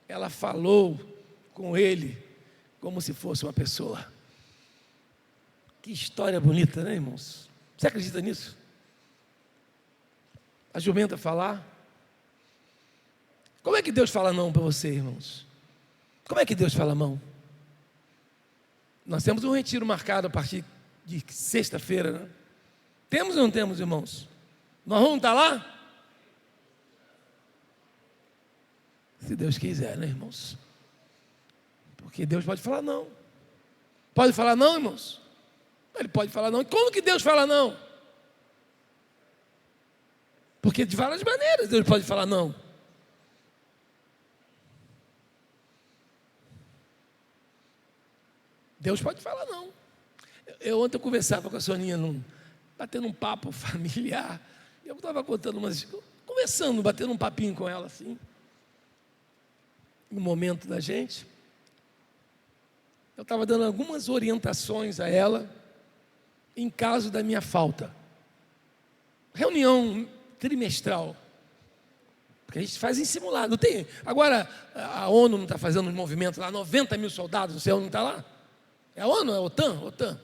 Ela falou com ele como se fosse uma pessoa. Que história bonita, né, irmãos? Você acredita nisso? A jumenta falar? Como é que Deus fala não para você, irmãos? Como é que Deus fala não? Nós temos um retiro marcado a partir de sexta-feira, né? Temos ou não temos, irmãos? Nós vamos estar lá? Se Deus quiser, né, irmãos? Porque Deus pode falar não. Pode falar não, irmãos? Ele pode falar não. E como que Deus fala não? Porque de várias maneiras Deus pode falar não. Deus pode falar não. Ontem eu conversava com a Soninha, batendo um papo familiar. Eu estava conversando, batendo um papinho com ela assim. No momento da gente. Eu estava dando algumas orientações a ela em caso da minha falta. Reunião trimestral. Porque a gente faz em simulado. Não tem. Agora, a ONU não está fazendo um movimento lá, 90 mil soldados, o céu não está lá? É a ONU, é a OTAN? OTAN.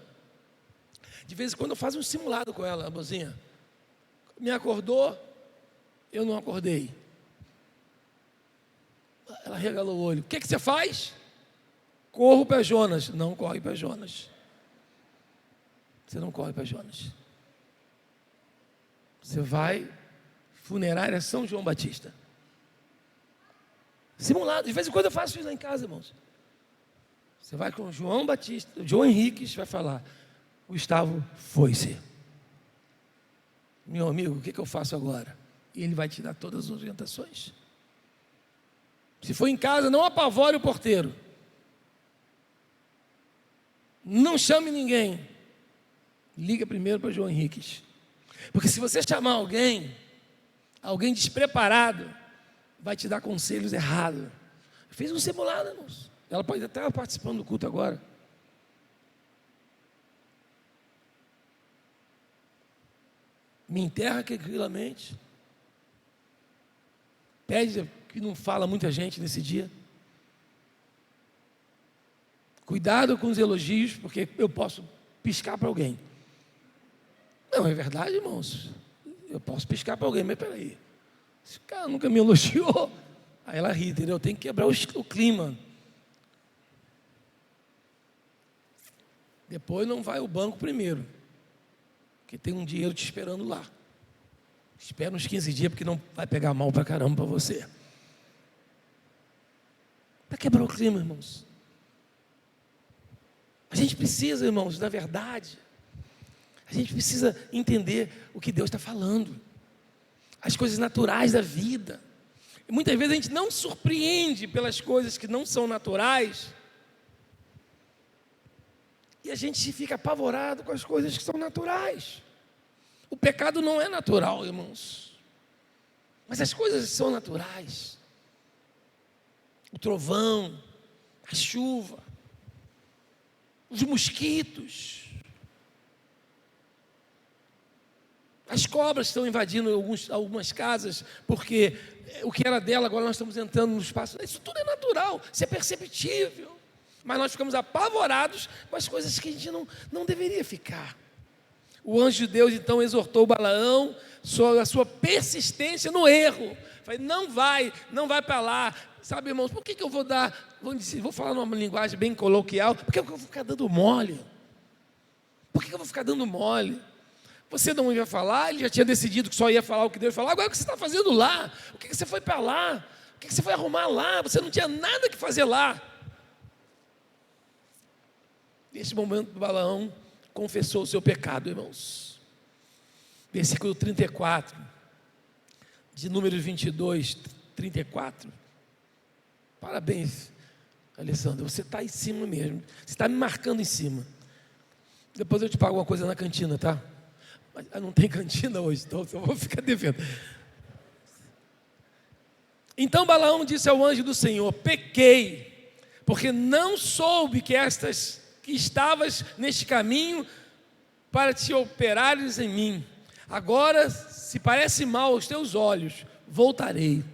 De vez em quando eu faço um simulado com ela, a mozinha. Me acordou, eu não acordei. Ela regalou o olho. O que você faz? Corro para Jonas. Não corre para Jonas. Você não corre para Jonas. Você vai funerária São João Batista. Simulado. De vez em quando eu faço isso lá em casa, irmãos. Você vai com João Batista, João Henriques vai falar, Gustavo foi-se. Meu amigo, o que eu faço agora? E ele vai te dar todas as orientações. Se for em casa, não apavore o porteiro. Não chame ninguém. Liga primeiro para João Henriques. Porque se você chamar alguém despreparado, vai te dar conselhos errados. Eu fiz um simulado, irmãos. Ela pode até estar participando do culto agora. Me enterra tranquilamente. Pede que não fala muita gente nesse dia. Cuidado com os elogios, porque eu posso piscar para alguém. Não, é verdade, irmãos. Eu posso piscar para alguém, mas peraí. Esse cara nunca me elogiou. Aí ela ri, entendeu? Tem que quebrar o clima. Depois não vai ao banco primeiro, porque tem um dinheiro te esperando lá. Espera uns 15 dias, porque não vai pegar mal para caramba para você. Para quebrar o clima, irmãos. A gente precisa, irmãos, da verdade. A gente precisa entender o que Deus está falando. As coisas naturais da vida. E muitas vezes a gente não surpreende pelas coisas que não são naturais. E a gente fica apavorado com as coisas que são naturais. O pecado não é natural, irmãos. Mas as coisas são naturais. O trovão, a chuva, os mosquitos, as cobras estão invadindo algumas casas, porque o que era dela, agora nós estamos entrando no espaço. Isso tudo é natural, isso é perceptível. Mas nós ficamos apavorados com as coisas que a gente não deveria ficar. O anjo de Deus então exortou Balaão sobre a sua persistência no erro. Falei, não vai para lá. Sabe, irmãos, por que eu vou dar, vou falar numa linguagem bem coloquial, por que eu vou ficar dando mole? Por que eu vou ficar dando mole? Você não ia falar, ele já tinha decidido que só ia falar o que Deus falou. Agora o que você está fazendo lá? O que você foi para lá? O que você foi arrumar lá? Você não tinha nada que fazer lá. Nesse momento, Balaão confessou o seu pecado, irmãos. Versículo 34, de Números 22, 34. Parabéns, Alessandro, você está em cima mesmo. Você está me marcando em cima. Depois eu te pago uma coisa na cantina, tá? Mas não tem cantina hoje, então eu vou ficar devendo. Então Balaão disse ao anjo do Senhor: pequei, porque não soube que estavas neste caminho para te operares em mim. Agora, se parece mal aos teus olhos, voltarei.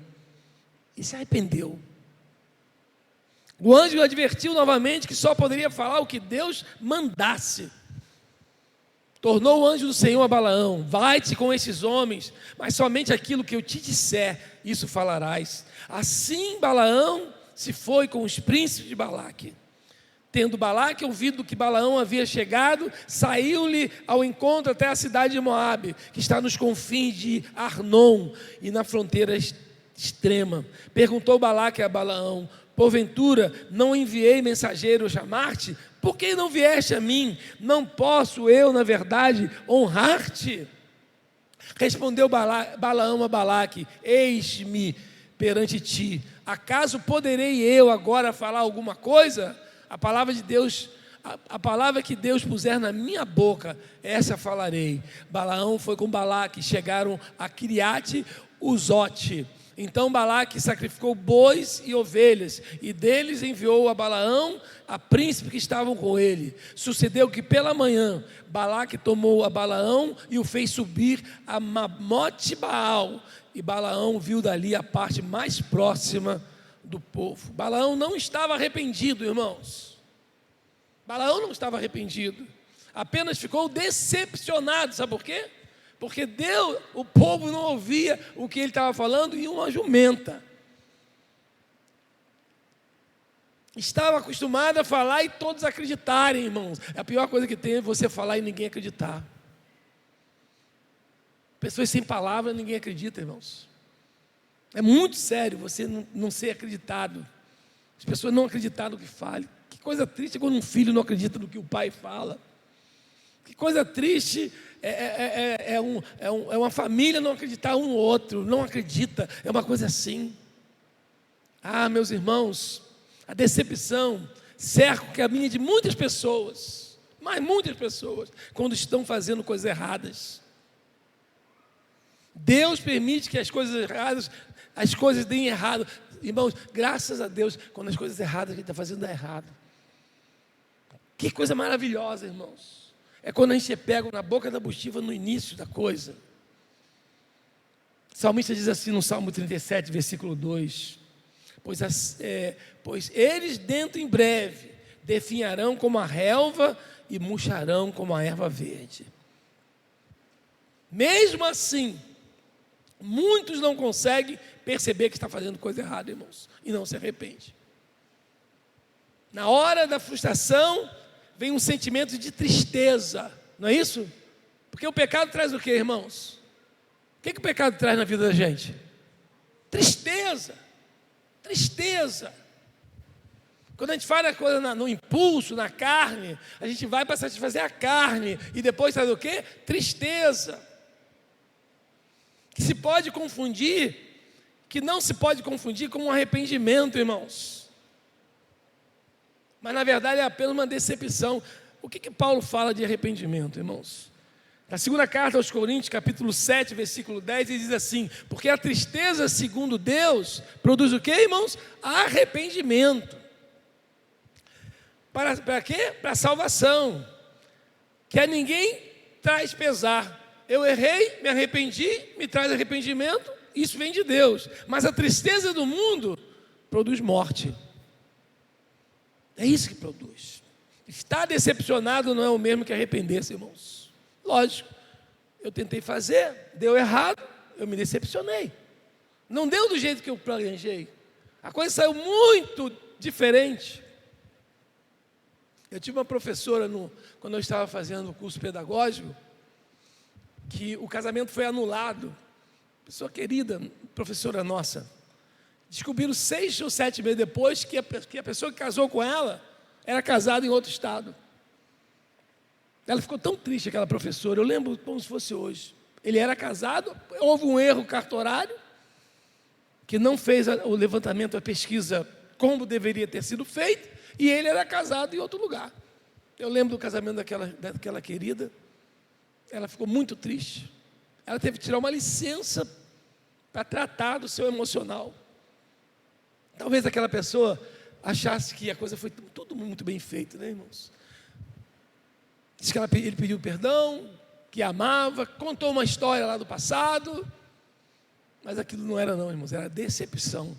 E se arrependeu. O anjo o advertiu novamente que só poderia falar o que Deus mandasse. Tornou o anjo do Senhor a Balaão: vai-te com esses homens, mas somente aquilo que eu te disser, isso falarás. Assim Balaão se foi com os príncipes de Balaque. Tendo Balaque ouvido que Balaão havia chegado, saiu-lhe ao encontro até a cidade de Moabe, que está nos confins de Arnon e na fronteira extrema. Perguntou Balaque a Balaão: porventura não enviei mensageiro a chamar-te? Por que não vieste a mim? Não posso eu, na verdade, honrar-te? Respondeu Balaão a Balaque: eis-me perante ti. Acaso poderei eu agora falar alguma coisa? A palavra de Deus, a palavra que Deus puser na minha boca, essa falarei. Balaão foi com Balaque, chegaram a Quiriate Uzote. Então Balaque sacrificou bois e ovelhas, e deles enviou a Balaão a príncipe que estavam com ele. Sucedeu que pela manhã Balaque tomou a Balaão e o fez subir a Mamote Baal, e Balaão viu dali a parte mais próxima do povo. Balaão não estava arrependido, irmãos. Balaão não estava arrependido, apenas ficou decepcionado. Sabe por quê? Porque o povo não ouvia o que ele estava falando em uma jumenta. Estava acostumado a falar e todos acreditarem, irmãos. A pior coisa que tem é você falar e ninguém acreditar. Pessoas sem palavra, ninguém acredita, irmãos. É muito sério você não ser acreditado. As pessoas não acreditarem no que fale. Que coisa triste quando um filho não acredita no que o pai fala. Que coisa triste é uma família não acreditar um no outro. Não acredita, é uma coisa assim. Ah, meus irmãos, a decepção cerca o caminho de muitas pessoas, mas muitas pessoas, quando estão fazendo coisas erradas. Deus permite que as coisas erradas, as coisas deem errado. Irmãos, graças a Deus, quando as coisas erradas que a gente está fazendo dá errado. Que coisa maravilhosa, irmãos. É quando a gente é pego na boca da buchiva no início da coisa. O salmista diz assim no Salmo 37, versículo 2: Pois eles dentro em breve definharão como a relva e murcharão como a erva verde. Mesmo assim, muitos não conseguem perceber que está fazendo coisa errada, irmãos, e não se arrepende. Na hora da frustração, vem um sentimento de tristeza, não é isso? Porque o pecado traz o quê, irmãos? O que o pecado traz na vida da gente? Tristeza. Tristeza. Quando a gente faz a coisa no impulso, na carne, a gente vai para satisfazer a carne, e depois traz o quê? Tristeza. Que se pode confundir, que não se pode confundir com um arrependimento, irmãos. Mas na verdade é apenas uma decepção. O que Paulo fala de arrependimento, irmãos? Na segunda carta aos Coríntios, capítulo 7, versículo 10, ele diz assim: porque a tristeza, segundo Deus, produz o quê, irmãos? Arrependimento. Para quê? Para a salvação. Que a ninguém traz pesar. Eu errei, me arrependi, me traz arrependimento, isso vem de Deus. Mas a tristeza do mundo produz morte. É isso que produz. Estar decepcionado não é o mesmo que arrepender-se, irmãos. Lógico, eu tentei fazer, deu errado, eu me decepcionei. Não deu do jeito que eu planejei. A coisa saiu muito diferente. Eu tive uma professora, quando eu estava fazendo o curso pedagógico, que o casamento foi anulado. Pessoa querida, professora nossa. Descobriram 6 ou 7 meses depois que a pessoa que casou com ela era casada em outro estado. Ela ficou tão triste, aquela professora. Eu lembro como se fosse hoje. Ele era casado, houve um erro cartorário, que não fez o levantamento, a pesquisa como deveria ter sido feito, e ele era casado em outro lugar. Eu lembro do casamento daquela querida. Ela ficou muito triste. Ela teve que tirar uma licença para tratar do seu emocional. Talvez aquela pessoa achasse que a coisa foi tudo muito bem feita, né, irmãos? Diz que ele pediu perdão, que amava, contou uma história lá do passado, mas aquilo não era não, irmãos, era decepção.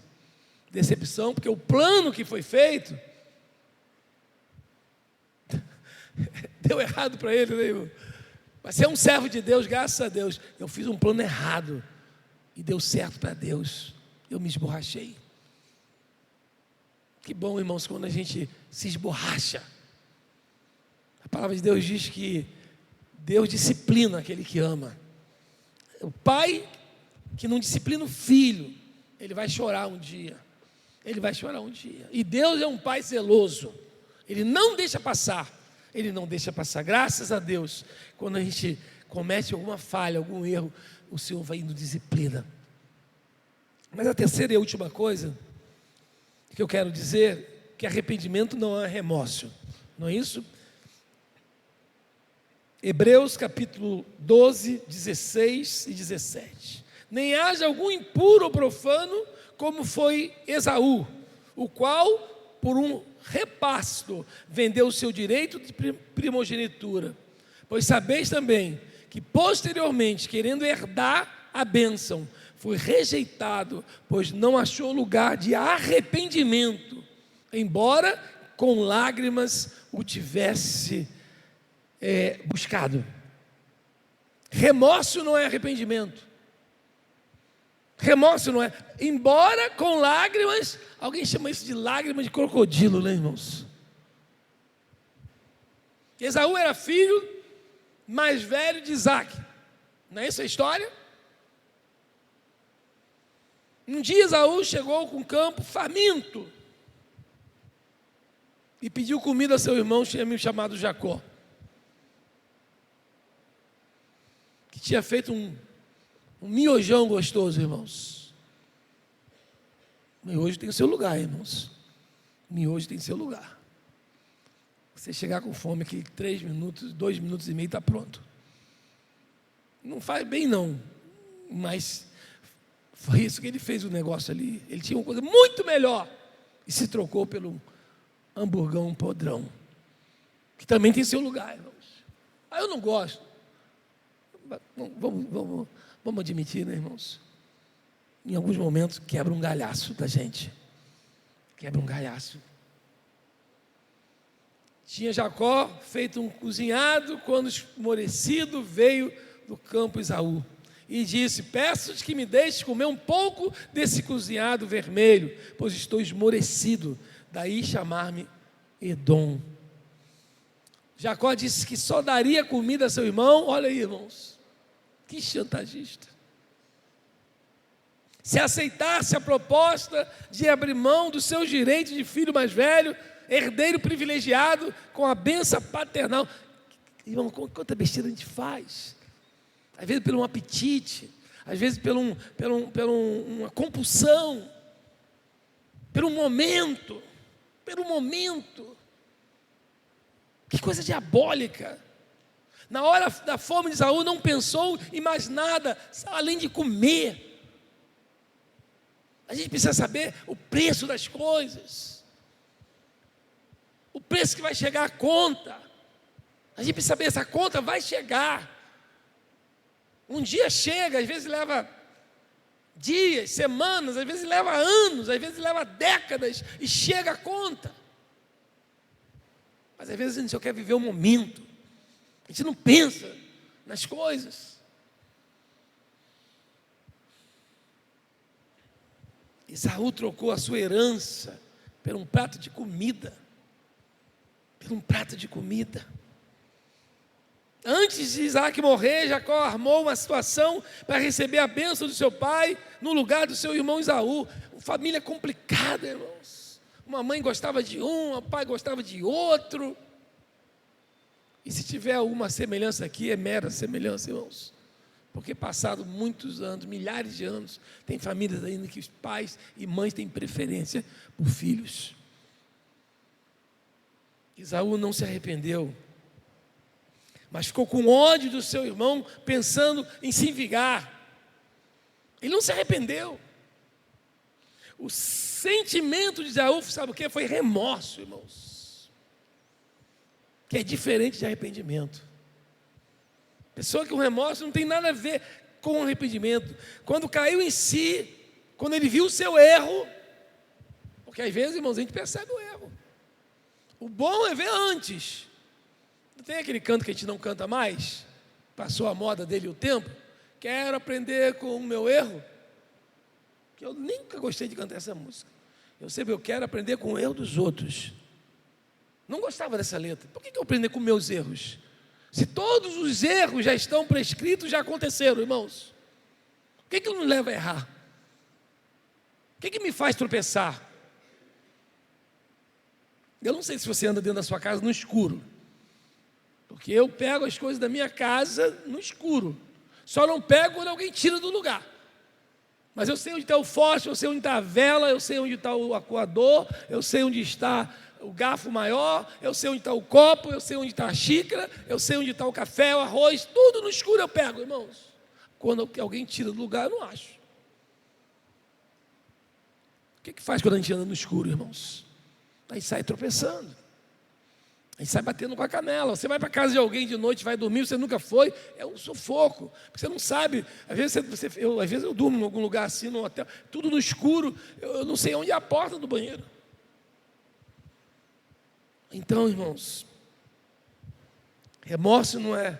Decepção, porque o plano que foi feito deu errado para ele, né, irmão? Mas ser um servo de Deus, graças a Deus, eu fiz um plano errado e deu certo para Deus. Eu me esborrachei. Que bom, irmãos, quando a gente se esborracha. A palavra de Deus diz que Deus disciplina aquele que ama. O pai que não disciplina o filho, ele vai chorar um dia. Ele vai chorar um dia. E Deus é um pai zeloso. Ele não deixa passar. Ele não deixa passar. Graças a Deus, quando a gente comete alguma falha, algum erro, o Senhor vai indo disciplina. Mas a terceira e última coisa que eu quero dizer, que arrependimento não é remorso. Não é isso? Hebreus capítulo 12, 16 e 17. Nem haja algum impuro ou profano, como foi Esaú, o qual, por um repasto, vendeu o seu direito de primogenitura. Pois sabeis também que posteriormente, querendo herdar a bênção, foi rejeitado, pois não achou lugar de arrependimento, embora com lágrimas o tivesse buscado. Remorso não é arrependimento. Remorso não é, embora com lágrimas, alguém chama isso de lágrima de crocodilo, né, irmãos? Esaú era filho mais velho de Isaac, não é essa a história? Um dia Esaú chegou com o campo faminto e pediu comida a seu irmão chamado Jacó, que tinha feito um miojão gostoso, irmãos. Miojo tem o seu lugar, irmãos. Miojo tem seu lugar. Você chegar com fome aqui, 3 minutos, 2 minutos e meio, está pronto. Não faz bem não, mas foi isso que ele fez o negócio ali. Ele tinha uma coisa muito melhor e se trocou pelo hamburgão podrão, que também tem seu lugar, irmãos. Eu não gosto. Vamos admitir, né, irmãos? Em alguns momentos quebra um galhaço da gente. Quebra um galhaço. Tinha Jacó feito um cozinhado, quando esmorecido veio do campo Esaú e disse: peço-te que me deixes comer um pouco desse cozinhado vermelho, pois estou esmorecido. Daí chamar-me Edom. Jacó disse que só daria comida a seu irmão. Olha aí, irmãos, que chantagista. Se aceitasse a proposta de abrir mão dos seus direitos de filho mais velho, herdeiro privilegiado, com a bênção paternal. Irmão, quanta besteira a gente faz. Às vezes pelo um apetite, às vezes pelo uma compulsão, pelo momento. Que coisa diabólica. Na hora da fome de Esaú não pensou em mais nada, além de comer. A gente precisa saber o preço das coisas. O preço que vai chegar a conta. A gente precisa saber, essa conta vai chegar. Um dia chega, às vezes leva dias, semanas, às vezes leva anos, às vezes leva décadas e chega a conta. Mas às vezes a gente só quer viver o momento. A gente não pensa nas coisas. Esaú trocou a sua herança por um prato de comida. Antes de Isaac morrer, Jacó armou uma situação para receber a bênção do seu pai no lugar do seu irmão Esaú. Família complicada, irmãos. Uma mãe gostava de um, o pai gostava de outro. E se tiver alguma semelhança aqui, é mera semelhança, irmãos. Porque passado muitos anos, milhares de anos, tem famílias ainda que os pais e mães têm preferência por filhos. Esaú não se arrependeu, mas ficou com ódio do seu irmão, pensando em se vingar. Ele não se arrependeu. O sentimento de Esaú, sabe o que? Foi remorso, irmãos. que é diferente de arrependimento. Pessoa que o remorso não tem nada a ver com arrependimento. Quando caiu em si, quando ele viu o seu erro, porque às vezes, irmãos, a gente percebe o erro. O bom é ver antes. Não tem aquele canto que a gente não canta mais? Passou a moda dele o tempo. Quero aprender com o meu erro. Que eu nunca gostei de cantar essa música. Eu quero aprender com o erro dos outros. Não gostava dessa letra. Por que eu aprender com meus erros? Se todos os erros já estão prescritos, já aconteceram, irmãos. O que nos leva a errar? O que me faz tropeçar? Eu não sei se você anda dentro da sua casa no escuro, porque eu pego as coisas da minha casa no escuro. Só não pego quando alguém tira do lugar. Mas eu sei onde está o fósforo, eu sei onde está a vela, eu sei onde está o acuador, eu sei onde está o garfo maior, eu sei onde está o copo, eu sei onde está a xícara, eu sei onde está o café, o arroz, tudo no escuro eu pego, irmãos. Quando alguém tira do lugar, eu não acho. O que faz quando a gente anda no escuro, irmãos? Aí sai tropeçando, aí sai batendo com a canela. Você vai para casa de alguém de noite, vai dormir, você nunca foi, é um sufoco, porque você não sabe. Às vezes eu durmo em algum lugar assim, no hotel, tudo no escuro, eu não sei onde é a porta do banheiro. Então, irmãos, remorso não é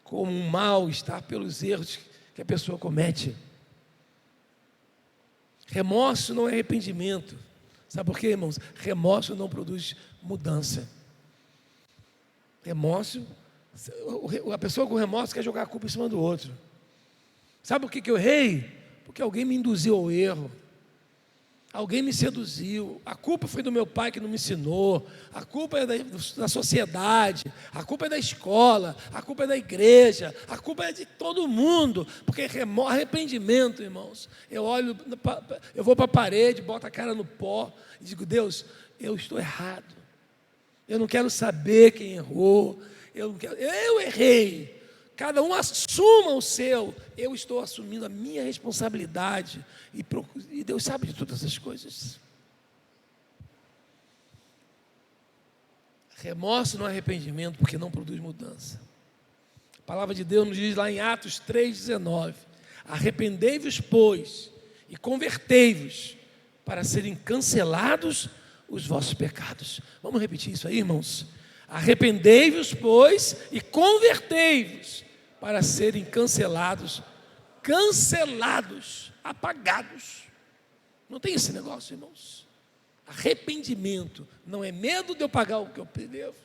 como um mal-estar pelos erros que a pessoa comete. Remorso não é arrependimento. Sabe por quê, irmãos? Remorso não produz mudança. Remorso, a pessoa com remorso quer jogar a culpa em cima do outro. Sabe por que eu errei? Porque alguém me induziu ao erro. Alguém me seduziu. A culpa foi do meu pai que não me ensinou. A culpa é da sociedade. A culpa é da escola. A culpa é da igreja. A culpa é de todo mundo. Porque arrependimento, irmãos. Eu vou para a parede, boto a cara no pó e digo: Deus, eu estou errado. Eu não quero saber quem errou. Eu errei. Cada um assuma o seu. Eu estou assumindo a minha responsabilidade. E Deus sabe de todas as coisas. Remorso não é arrependimento, porque não produz mudança. A palavra de Deus nos diz lá em Atos 3,19: arrependei-vos, pois, e convertei-vos, para serem cancelados os vossos pecados. Vamos repetir isso aí, irmãos? Arrependei-vos, pois, e convertei-vos, para serem cancelados, apagados. Não tem esse negócio, irmãos. Arrependimento não é medo de eu pagar o que eu devo.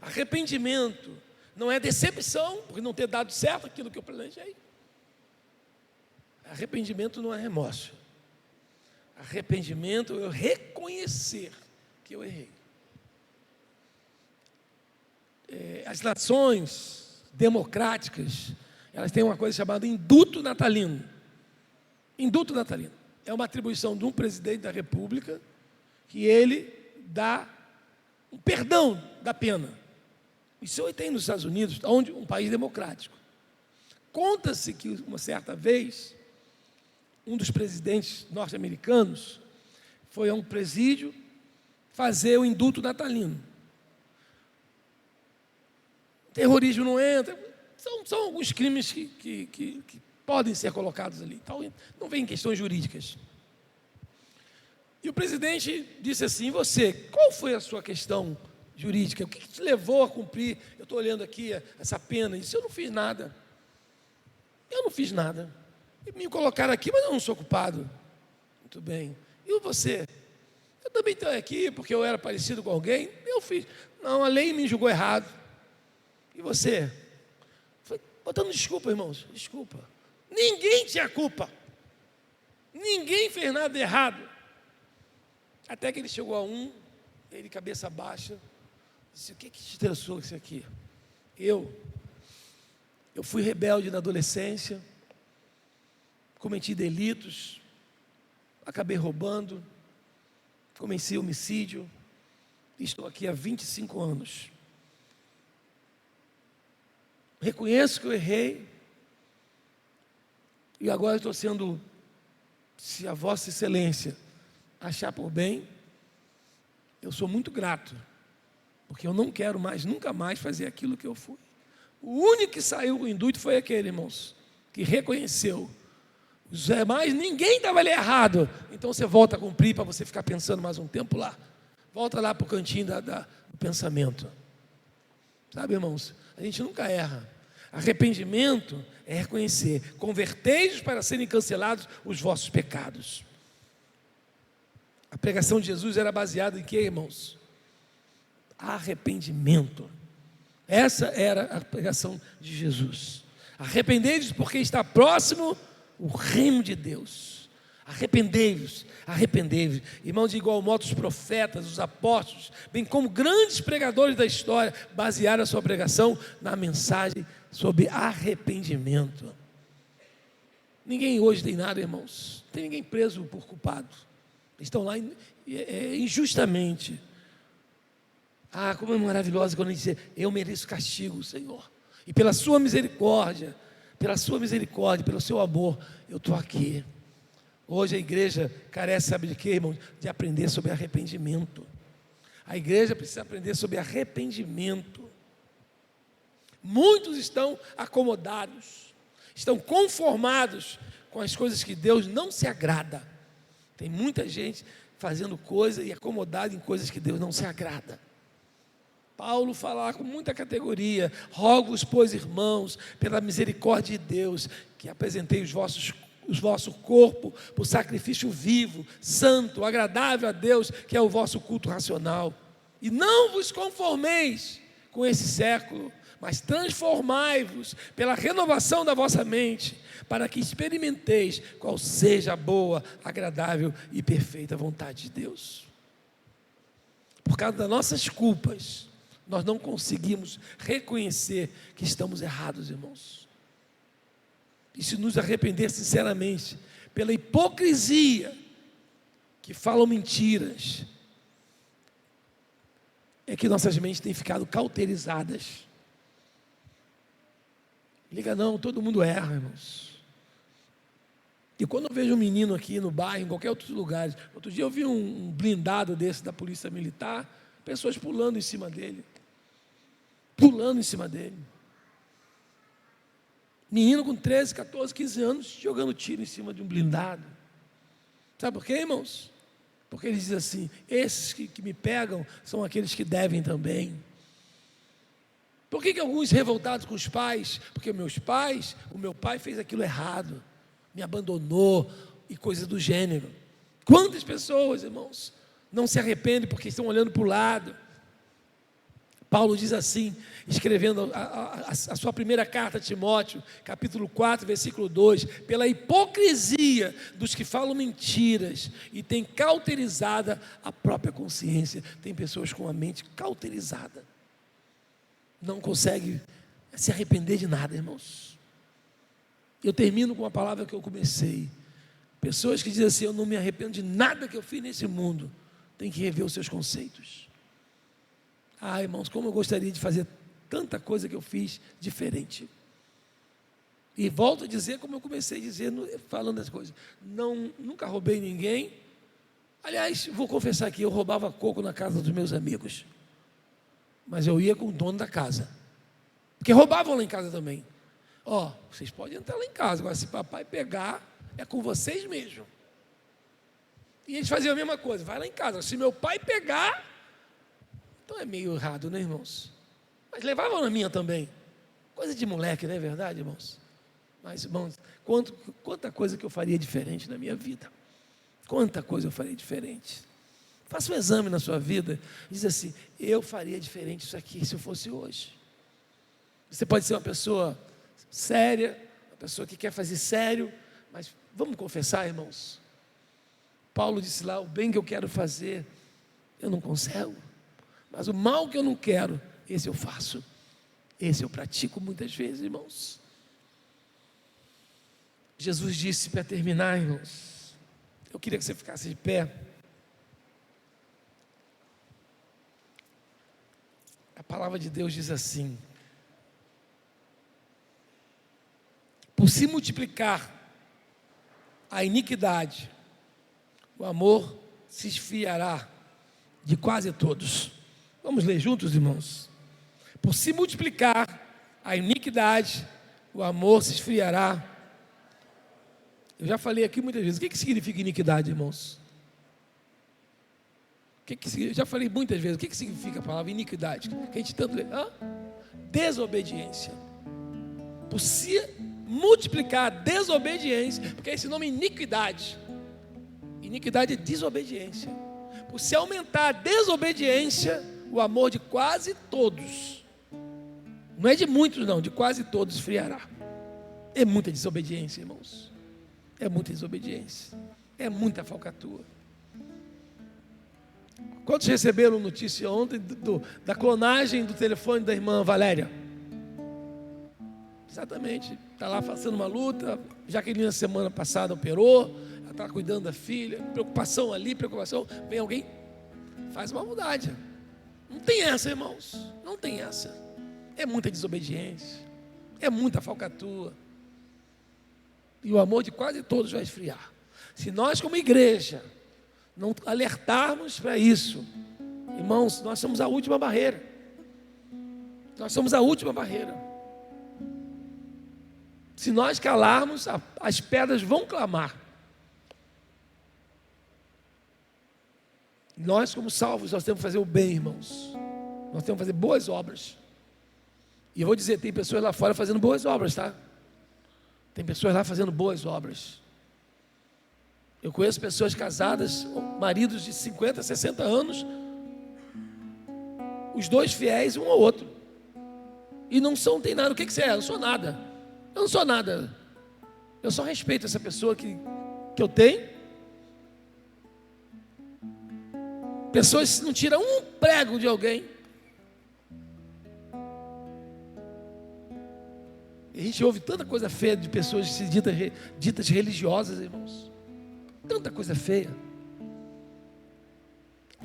Arrependimento não é decepção por não ter dado certo aquilo que eu planejei. Arrependimento não é remorso. Arrependimento é eu reconhecer que eu errei. As nações democráticas, elas têm uma coisa chamada induto natalino. Induto natalino é uma atribuição de um presidente da república, que ele dá um perdão da pena. Isso tem nos Estados Unidos, onde um país democrático. Conta-se que uma certa vez um dos presidentes norte-americanos foi a um presídio fazer o induto natalino. Terrorismo não entra, são alguns crimes que podem ser colocados ali, não vem questões jurídicas. E o presidente disse assim: você, qual foi a sua questão jurídica? O que te levou a cumprir? Eu estou olhando aqui essa pena. Ele disse: eu não fiz nada. Eu não fiz nada. E me colocaram aqui, mas eu não sou culpado. Muito bem. E você? Eu também estou aqui porque eu era parecido com alguém. Eu fiz. Não, a lei me julgou errado. E você? Foi botando desculpa, irmãos. Desculpa. Ninguém tinha culpa. Ninguém fez nada errado. Até que ele chegou a ele cabeça baixa, disse: o que te estressou isso aqui? Eu fui rebelde na adolescência, cometi delitos, acabei roubando, cometi homicídio, e estou aqui há 25 anos. Reconheço que eu errei, e agora estou sendo, se a Vossa Excelência achar por bem, eu sou muito grato porque eu não quero mais, nunca mais fazer aquilo que eu fui. O único que saiu com o intuito foi aquele, irmãos, que reconheceu. Os demais, ninguém estava ali errado. Então você volta a cumprir para você ficar pensando mais um tempo lá. Volta lá para o cantinho do pensamento. Sabe, irmãos, a gente nunca erra. Arrependimento é reconhecer: convertei-vos para serem cancelados os vossos pecados. A pregação de Jesus era baseada em quê, irmãos? Arrependimento. Essa era a pregação de Jesus. Arrependei-vos porque está próximo o reino de Deus. Arrependei-vos, arrependei-vos. Irmãos, de igual modo os profetas, os apóstolos, bem como grandes pregadores da história, basearam a sua pregação na mensagem sobre arrependimento. Ninguém hoje tem nada, irmãos. Não tem ninguém preso por culpado. Estão lá injustamente. Ah, como é maravilhoso quando a gente diz: eu mereço castigo, Senhor, e pela sua misericórdia, pelo seu amor, eu estou aqui. Hoje a igreja carece, sabe de quê, irmão? De aprender sobre arrependimento. A igreja precisa aprender sobre arrependimento. Muitos estão acomodados, estão conformados com as coisas que Deus não se agrada. Tem muita gente fazendo coisa e acomodada em coisas que Deus não se agrada. Paulo fala com muita categoria: rogo-vos, pois, irmãos, pela misericórdia de Deus, que apresentei o vosso corpo por sacrifício vivo, santo, agradável a Deus, que é o vosso culto racional. E não vos conformeis com esse século, mas transformai-vos pela renovação da vossa mente, para que experimenteis qual seja a boa, agradável e perfeita vontade de Deus. Por causa das nossas culpas, nós não conseguimos reconhecer que estamos errados, irmãos. E se nos arrepender sinceramente pela hipocrisia que falam mentiras, é que nossas mentes têm ficado cauterizadas. Liga não, todo mundo erra, irmãos. E quando eu vejo um menino aqui no bairro, em qualquer outro lugar, outro dia eu vi um blindado desse da polícia militar, pessoas pulando em cima dele. Menino com 13, 14, 15 anos, jogando tiro em cima de um blindado. Sabe por quê, irmãos? Porque ele diz assim: esses que me pegam são aqueles que devem também. Por que alguns revoltados com os pais? Porque o meu pai fez aquilo errado, me abandonou e coisas do gênero. Quantas pessoas, irmãos, não se arrependem porque estão olhando para o lado? Paulo diz assim, escrevendo a sua primeira carta a Timóteo, capítulo 4, versículo 2: pela hipocrisia dos que falam mentiras e têm cauterizada a própria consciência. Tem pessoas com a mente cauterizada, não consegue se arrepender de nada, irmãos. Eu termino com uma palavra que eu comecei: pessoas que dizem assim: eu não me arrependo de nada que eu fiz nesse mundo. Tem que rever os seus conceitos. Ah, irmãos, como eu gostaria de fazer tanta coisa que eu fiz diferente. E volto a dizer como eu comecei dizendo, falando das coisas: nunca roubei ninguém. Aliás, vou confessar aqui, eu roubava coco na casa dos meus amigos, mas eu ia com o dono da casa, porque roubavam lá em casa também. Vocês podem entrar lá em casa, agora se papai pegar, é com vocês mesmo. E eles faziam a mesma coisa: vai lá em casa, se meu pai pegar, então é meio errado, né, irmãos? Mas levavam na minha também. Coisa de moleque, não é verdade, irmãos? Mas, irmãos, quanta coisa que eu faria diferente na minha vida. Quanta coisa eu faria diferente. Faça um exame na sua vida, diz assim: eu faria diferente isso aqui se eu fosse hoje. Você pode ser uma pessoa séria, uma pessoa que quer fazer sério, mas vamos confessar, irmãos. Paulo disse lá: o bem que eu quero fazer, eu não consigo, mas o mal que eu não quero, esse eu faço. Esse eu pratico muitas vezes, irmãos. Jesus disse, para terminar, irmãos, eu queria que você ficasse de pé. A palavra de Deus diz assim: por se multiplicar a iniquidade, o amor se esfriará de quase todos. Vamos ler juntos, irmãos? Por se multiplicar a iniquidade, o amor se esfriará. Eu já falei aqui muitas vezes. O que significa iniquidade, irmãos? Eu já falei muitas vezes. O que significa a palavra iniquidade? Que a gente tanto lê. Desobediência. Por se multiplicar a desobediência, porque esse nome é iniquidade. Iniquidade é desobediência. Por se aumentar a desobediência, o amor de quase todos, não é de muitos não, de quase todos esfriará. É muita desobediência, irmãos. É muita desobediência. É muita falcatrua. Quantos receberam notícia ontem da clonagem do telefone da irmã Valéria? Exatamente. Está lá fazendo uma luta. Jaqueline na semana passada operou. Ela está cuidando da filha. Preocupação ali, preocupação. Vem alguém, faz uma maldade. Não tem essa, irmãos. Não tem essa. É muita desobediência. É muita falcatrua. E o amor de quase todos vai esfriar. Se nós, como igreja, não alertarmos para isso, irmãos, nós somos a última barreira. Nós somos a última barreira. Se nós calarmos, as pedras vão clamar. Nós, como salvos, nós temos que fazer o bem, irmãos. Nós temos que fazer boas obras. E eu vou dizer, tem pessoas lá fora fazendo boas obras, tá? Tem pessoas lá fazendo boas obras. Eu conheço pessoas casadas, maridos de 50, 60 anos, os dois fiéis um ao outro. E não tem nada. O que você é? Eu não sou nada. Eu não sou nada. Eu só respeito essa pessoa que eu tenho. Pessoas que não tiram um prego de alguém. E a gente ouve tanta coisa feia de pessoas que se ditas religiosas, irmãos. Tanta coisa feia.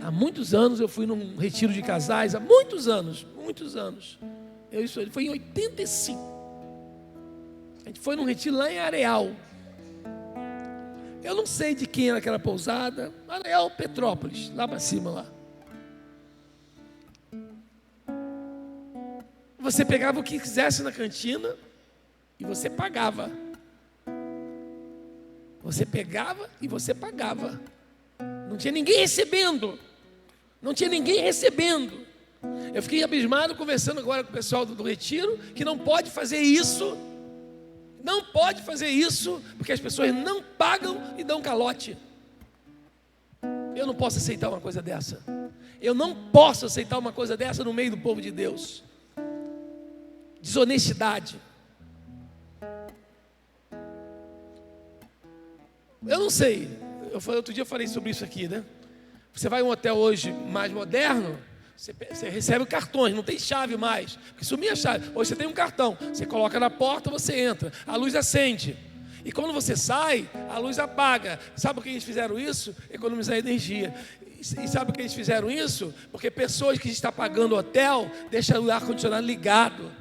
Há muitos anos eu fui num retiro de casais, há muitos anos. Foi em 85. A gente foi num retiro lá em Areal. Eu não sei de quem era aquela pousada. Areal, Petrópolis, lá para cima lá. Você pegava o que quisesse na cantina e você pagava. Você pegava e você pagava. Não tinha ninguém recebendo. Não tinha ninguém recebendo. Eu fiquei abismado conversando agora com o pessoal do retiro, que não pode fazer isso. Não pode fazer isso, porque as pessoas não pagam e dão calote. Eu não posso aceitar uma coisa dessa. Eu não posso aceitar uma coisa dessa no meio do povo de Deus. Desonestidade. Eu não sei, outro dia eu falei sobre isso aqui, né? Você vai em um hotel hoje mais moderno, você recebe cartões, não tem chave mais, porque sumiu a chave. Hoje você tem um cartão, você coloca na porta, você entra, a luz acende. E quando você sai, a luz apaga. Sabe por que eles fizeram isso? Economizar energia. E sabe por que eles fizeram isso? Porque pessoas que estão pagando hotel, deixam o ar-condicionado ligado.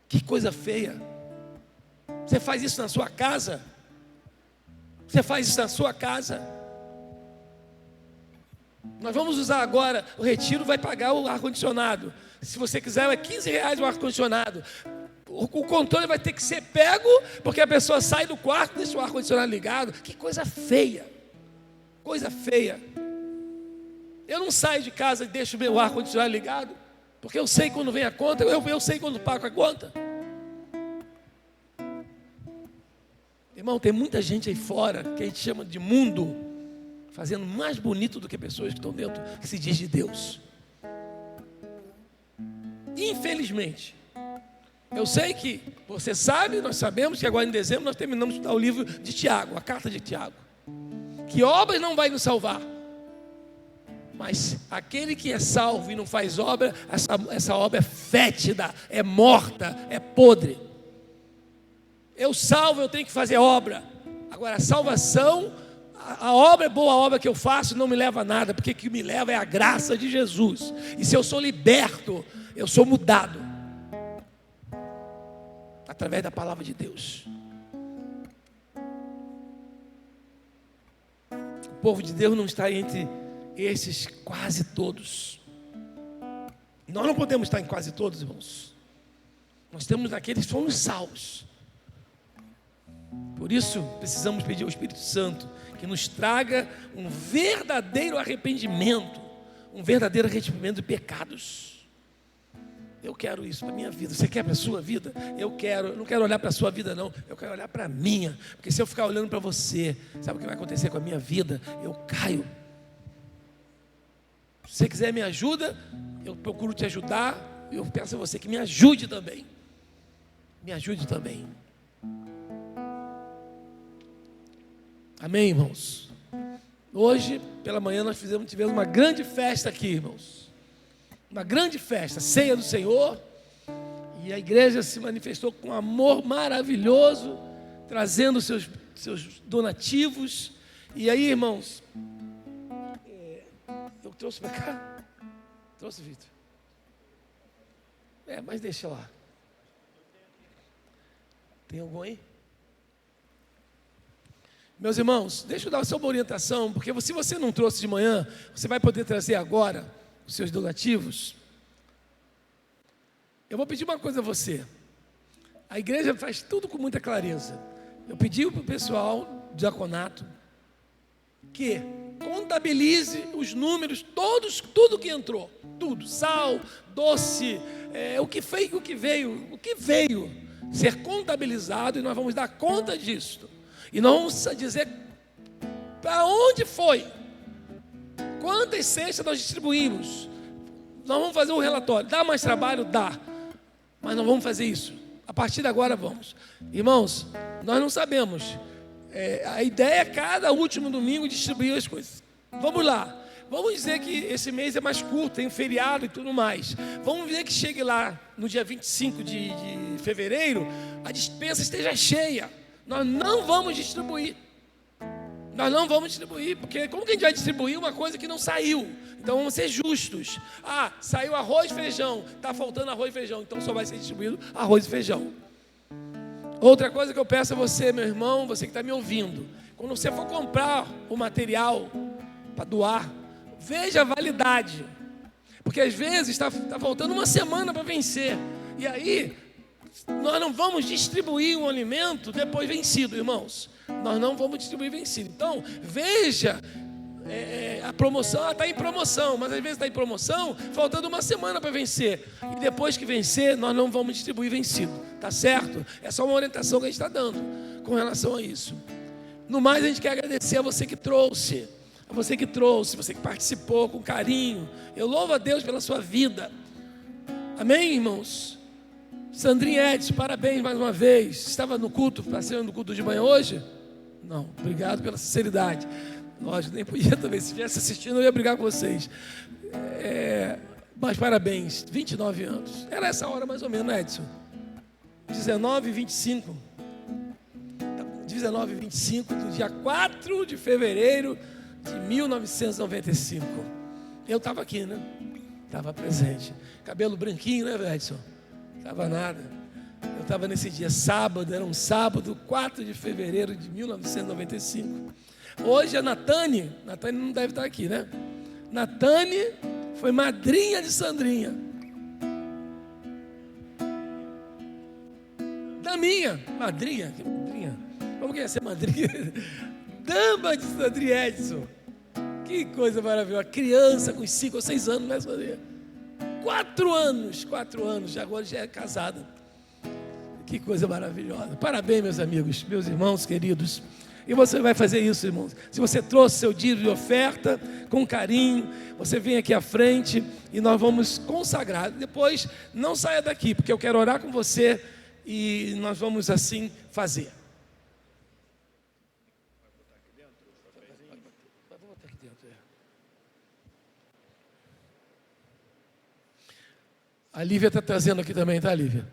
Que coisa feia. Você faz isso na sua casa? Você faz isso na sua casa? Nós vamos usar agora, o retiro vai pagar o ar-condicionado. Se você quiser, é R$15 o ar-condicionado. O controle vai ter que ser pego, porque a pessoa sai do quarto e deixa o ar-condicionado ligado. Que coisa feia. Coisa feia. Eu não saio de casa e deixo o meu ar-condicionado ligado, porque eu sei quando vem a conta, eu sei quando pago a conta. Irmão, tem muita gente aí fora, que a gente chama de mundo, fazendo mais bonito do que pessoas que estão dentro, que se diz de Deus. Infelizmente. Eu sei que você sabe, nós sabemos que agora em dezembro nós terminamos de estudar o livro de Tiago, a carta de Tiago. Que obras não vai nos salvar. Mas aquele que é salvo e não faz obra, essa obra é fétida, é morta, é podre. Eu salvo, eu tenho que fazer obra. Agora, a salvação, a obra é boa, a obra que eu faço não me leva a nada, porque o que me leva é a graça de Jesus. E se eu sou liberto, eu sou mudado através da palavra de Deus. O povo de Deus não está entre esses quase todos. Nós não podemos estar em quase todos, irmãos. Nós temos aqueles que somos salvos. Por isso, precisamos pedir ao Espírito Santo que nos traga um verdadeiro arrependimento, um verdadeiro arrependimento de pecados. Eu quero isso para a minha vida. Você quer para a sua vida? Eu não quero olhar para a sua vida, não. Eu quero olhar para a minha. Porque se eu ficar olhando para você, sabe o que vai acontecer com a minha vida? Eu caio. Se você quiser me ajuda, eu procuro te ajudar. Eu peço a você que me ajude também. Me ajude também. Amém, irmãos? Hoje, pela manhã, nós tivemos uma grande festa aqui, irmãos. Uma grande festa, ceia do Senhor. E a igreja se manifestou com um amor maravilhoso, trazendo seus donativos. E aí, irmãos, eu trouxe para cá? Trouxe, Vitor? Mas deixa lá. Tem algum aí? Meus irmãos, deixa eu dar só uma orientação, porque se você não trouxe de manhã, você vai poder trazer agora os seus donativos. Eu vou pedir uma coisa a você. A igreja faz tudo com muita clareza. Eu pedi para o pessoal do diaconato que contabilize os números, todos, tudo que entrou, tudo, sal, doce, o que veio ser contabilizado, e nós vamos dar conta disso. E nós vamos dizer para onde foi, quantas cestas nós distribuímos. Nós vamos fazer um relatório. Dá mais trabalho? Dá. Mas nós vamos fazer isso. A partir de agora vamos. Irmãos, nós não sabemos. A ideia é cada último domingo distribuir as coisas. Vamos lá. Vamos dizer que esse mês é mais curto, tem um feriado e tudo mais. Vamos ver que chegue lá no dia 25 de fevereiro, a despensa esteja cheia. Nós não vamos distribuir. Nós não vamos distribuir, porque como que a gente vai distribuir uma coisa que não saiu? Então vamos ser justos. Saiu arroz e feijão, está faltando arroz e feijão, então só vai ser distribuído arroz e feijão. Outra coisa que eu peço a você, meu irmão, você que está me ouvindo, quando você for comprar o material para doar, veja a validade, porque às vezes está faltando uma semana para vencer, e aí nós não vamos distribuir um alimento depois vencido, irmãos. Nós não vamos distribuir vencido. Então, veja a promoção, está em promoção, mas às vezes está em promoção, faltando uma semana para vencer. E depois que vencer, nós não vamos distribuir vencido. Tá certo? É só uma orientação que a gente está dando com relação a isso. No mais, a gente quer agradecer a você que trouxe, você que participou com carinho. Eu louvo a Deus pela sua vida. Amém, irmãos? Sandrinha Edson, parabéns mais uma vez. Estava no culto, participando do culto de manhã hoje? Não, obrigado pela sinceridade. Lógico, nem podia também. Se estivesse assistindo, eu ia brigar com vocês. Mas parabéns, 29 anos. Era essa hora mais ou menos, Edson? 19h25. 19h25 do dia 4 de fevereiro de 1995. Eu estava aqui, né? Estava presente. Cabelo branquinho, né, Edson? Estava nada. Eu estava nesse dia, sábado, era um sábado, 4 de fevereiro de 1995. Hoje a Natane não deve estar aqui, né? Natane foi madrinha de Sandrinha. Da minha madrinha. Como que ia ser madrinha? Dama de Sandrinha Edson. Que coisa maravilhosa. Criança com 5 ou 6 anos, né, Sandrinha? 4 anos, agora já é casada. Que coisa maravilhosa. Parabéns, meus amigos, meus irmãos queridos. E você vai fazer isso, irmãos. Se você trouxe seu dízimo de oferta, com carinho, você vem aqui à frente e nós vamos consagrar. Depois, não saia daqui, porque eu quero orar com você e nós vamos assim fazer. A Lívia está trazendo aqui também, tá, Lívia?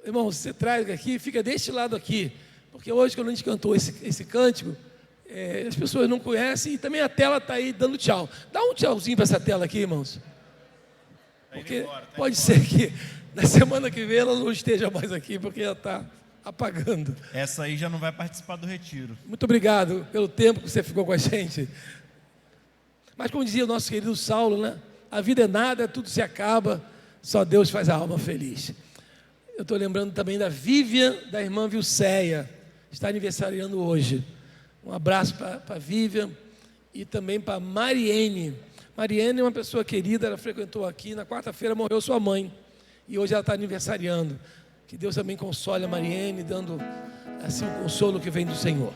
irmão, você traz aqui, fica deste lado aqui, porque hoje quando a gente cantou esse cântico, as pessoas não conhecem e também a tela está aí dando tchau. Dá um tchauzinho para essa tela aqui, irmãos. Porque pode ser que na semana que vem ela não esteja mais aqui, porque ela está apagando. Essa aí já não vai participar do retiro. Muito obrigado pelo tempo que você ficou com a gente. Mas como dizia o nosso querido Saulo, né? A vida é nada, tudo se acaba, só Deus faz a alma feliz. Eu estou lembrando também da Vivian, da irmã Vilceia, está aniversariando hoje. Um abraço para a Vivian e também para a Mariene. Mariene é uma pessoa querida, ela frequentou aqui, na quarta-feira morreu sua mãe e hoje ela está aniversariando. Que Deus também console a Mariene, dando assim o consolo que vem do Senhor.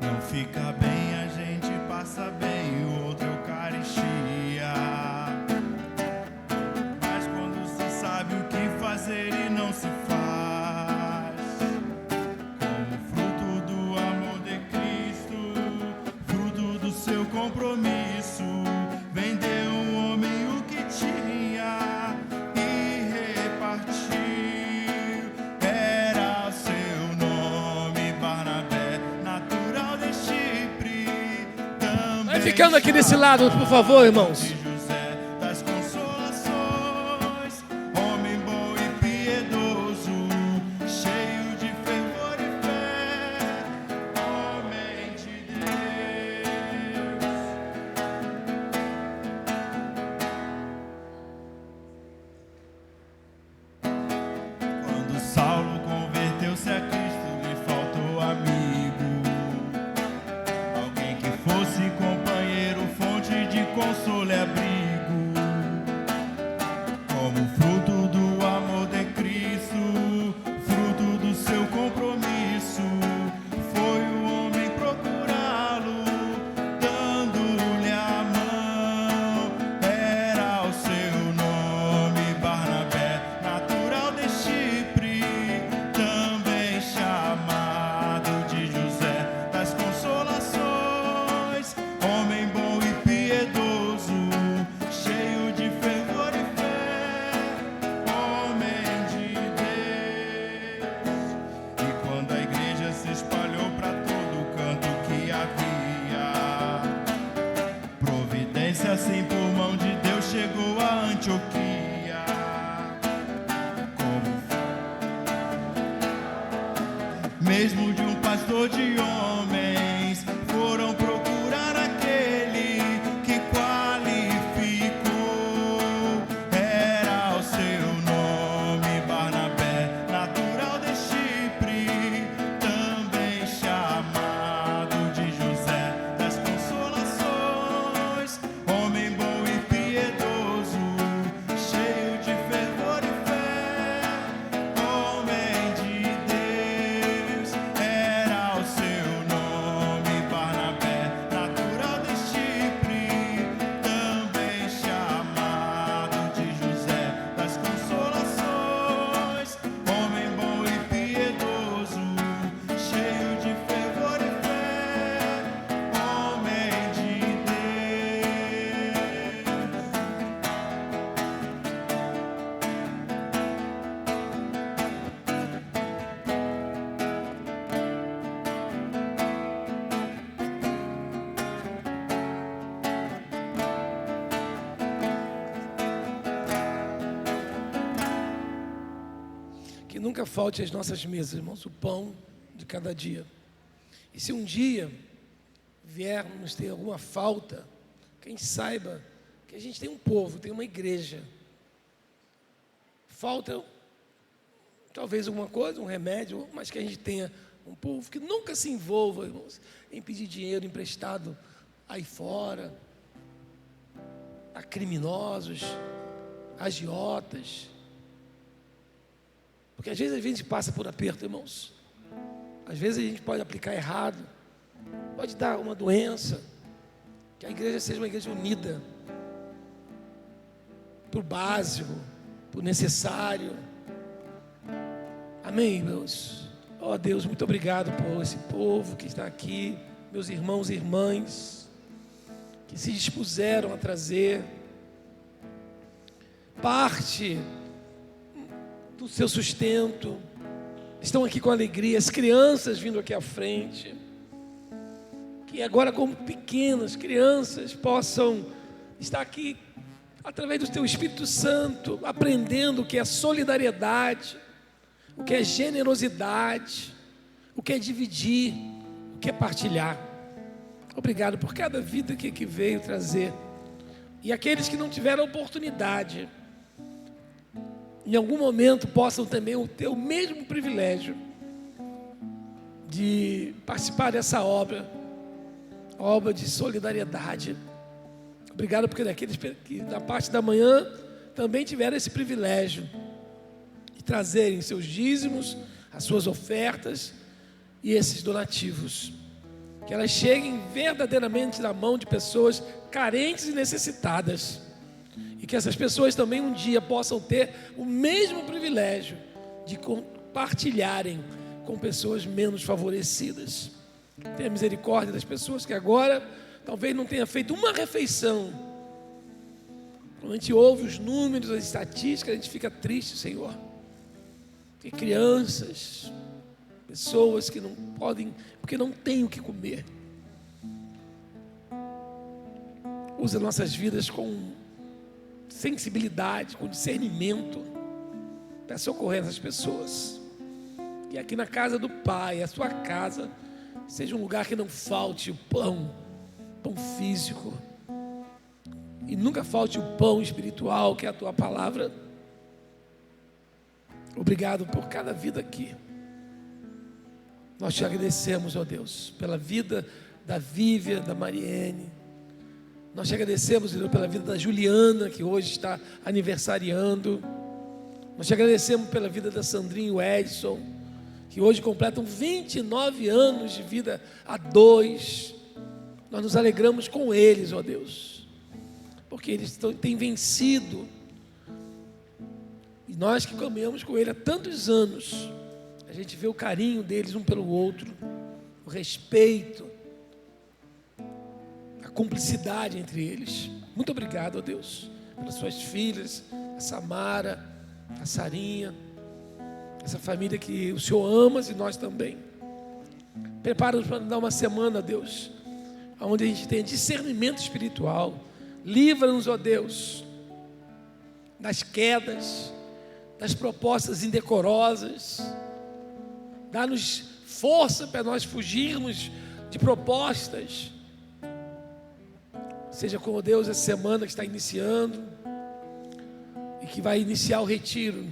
Não fica bem, a gente passa bem, o outro é Eucaristia. Mas quando se sabe o que fazer e não se faz, como fruto do amor de Cristo, fruto do seu compromisso, vendeu um homem o que tinha e repartiu. Era o seu nome, Barnabé, natural de Chipre. Vai ficando aqui desse lado, por favor, irmãos. De José das Consolações, homem bom e piedoso, cheio de fervor e fé, homem de Deus. Quando Saulo converteu-se a Cristo, lhe faltou amigo, alguém que fosse companheiro, fonte de consolo e abrigo. Como fruto do amor de Cristo, fruto do seu compromisso, foi o homem procurá-lo, dando-lhe a mão. Era o seu nome, Barnabé, natural de Chipre, também chamado de José das Consolações, homem bom e piedoso, cheio de fervor e fé, homem de Deus. E quando a igreja se espalhou para todo canto que havia, providência assim por mão de Deus chegou a Antioquia. Mesmo de um pastor de homens, foram procurar aquele que qualificou. Era o seu nome, Barnabé, natural de Chipre, também chamado de José das Consolações, homem bom e piedoso, cheio de fervor e fé, homem de Deus. Era o seu nome, Barnabé, natural de Chipre, também chamado de José das Consolações, homem bom e piedoso, cheio de fervor e fé, homem de Deus. Que nunca falte às nossas mesas, irmãos, o pão de cada dia. E se um dia viermos ter alguma falta, que a gente saiba que a gente tem um povo, tem uma igreja. Falta talvez alguma coisa, um remédio, mas que a gente tenha um povo que nunca se envolva, irmãos, em pedir dinheiro emprestado aí fora, a criminosos, agiotas. Porque às vezes a gente passa por aperto, irmãos. Às vezes a gente pode aplicar errado, pode dar uma doença Que a igreja seja uma igreja unida, para o básico, para o necessário. Amém, meus? Ó Deus, muito obrigado por esse povo que está aqui, meus irmãos e irmãs, que se dispuseram a trazer parte do seu sustento, estão aqui com alegria, as crianças vindo aqui à frente, que agora como pequenas crianças possam estar aqui através do teu Espírito Santo, aprendendo o que é solidariedade, o que é generosidade, o que é dividir, o que é partilhar. Obrigado por cada vida que veio trazer. E aqueles que não tiveram oportunidade, em algum momento possam também ter o mesmo privilégio de participar dessa obra de solidariedade. Obrigado porque daqueles que da parte da manhã também tiveram esse privilégio de trazerem seus dízimos, as suas ofertas e esses donativos. Que elas cheguem verdadeiramente na mão de pessoas carentes e necessitadas. E que essas pessoas também um dia possam ter o mesmo privilégio de compartilharem com pessoas menos favorecidas. Tenha misericórdia das pessoas que agora talvez não tenha feito uma refeição. Quando a gente ouve os números, as estatísticas, a gente fica triste, Senhor. Porque crianças, pessoas que não podem, porque não têm o que comer. Usa nossas vidas com sensibilidade, com discernimento, para socorrer essas pessoas. E aqui na casa do Pai, a sua casa, seja um lugar que não falte o pão físico, e nunca falte o pão espiritual, que é a tua palavra. Obrigado por cada vida aqui. Nós te agradecemos, ó Deus, pela vida da Vívia, da Mariene. Nós te agradecemos, Deus, pela vida da Juliana, que hoje está aniversariando. Nós te agradecemos pela vida da Sandrinha e o Edson, que hoje completam 29 anos de vida a dois. Nós nos alegramos com eles, ó Deus, porque eles têm vencido. E nós que caminhamos com ele há tantos anos, a gente vê o carinho deles um pelo outro, o respeito, a cumplicidade entre eles. Muito obrigado, ó Deus, pelas suas filhas, a Samara, a Sarinha, essa família que o Senhor ama e nós também. Prepara-nos para dar uma semana, Deus, onde a gente tenha discernimento espiritual. Livra-nos, ó Deus, das quedas, das propostas indecorosas. Dá-nos força para nós fugirmos de propostas. Seja com, ó Deus, essa semana que está iniciando e que vai iniciar o retiro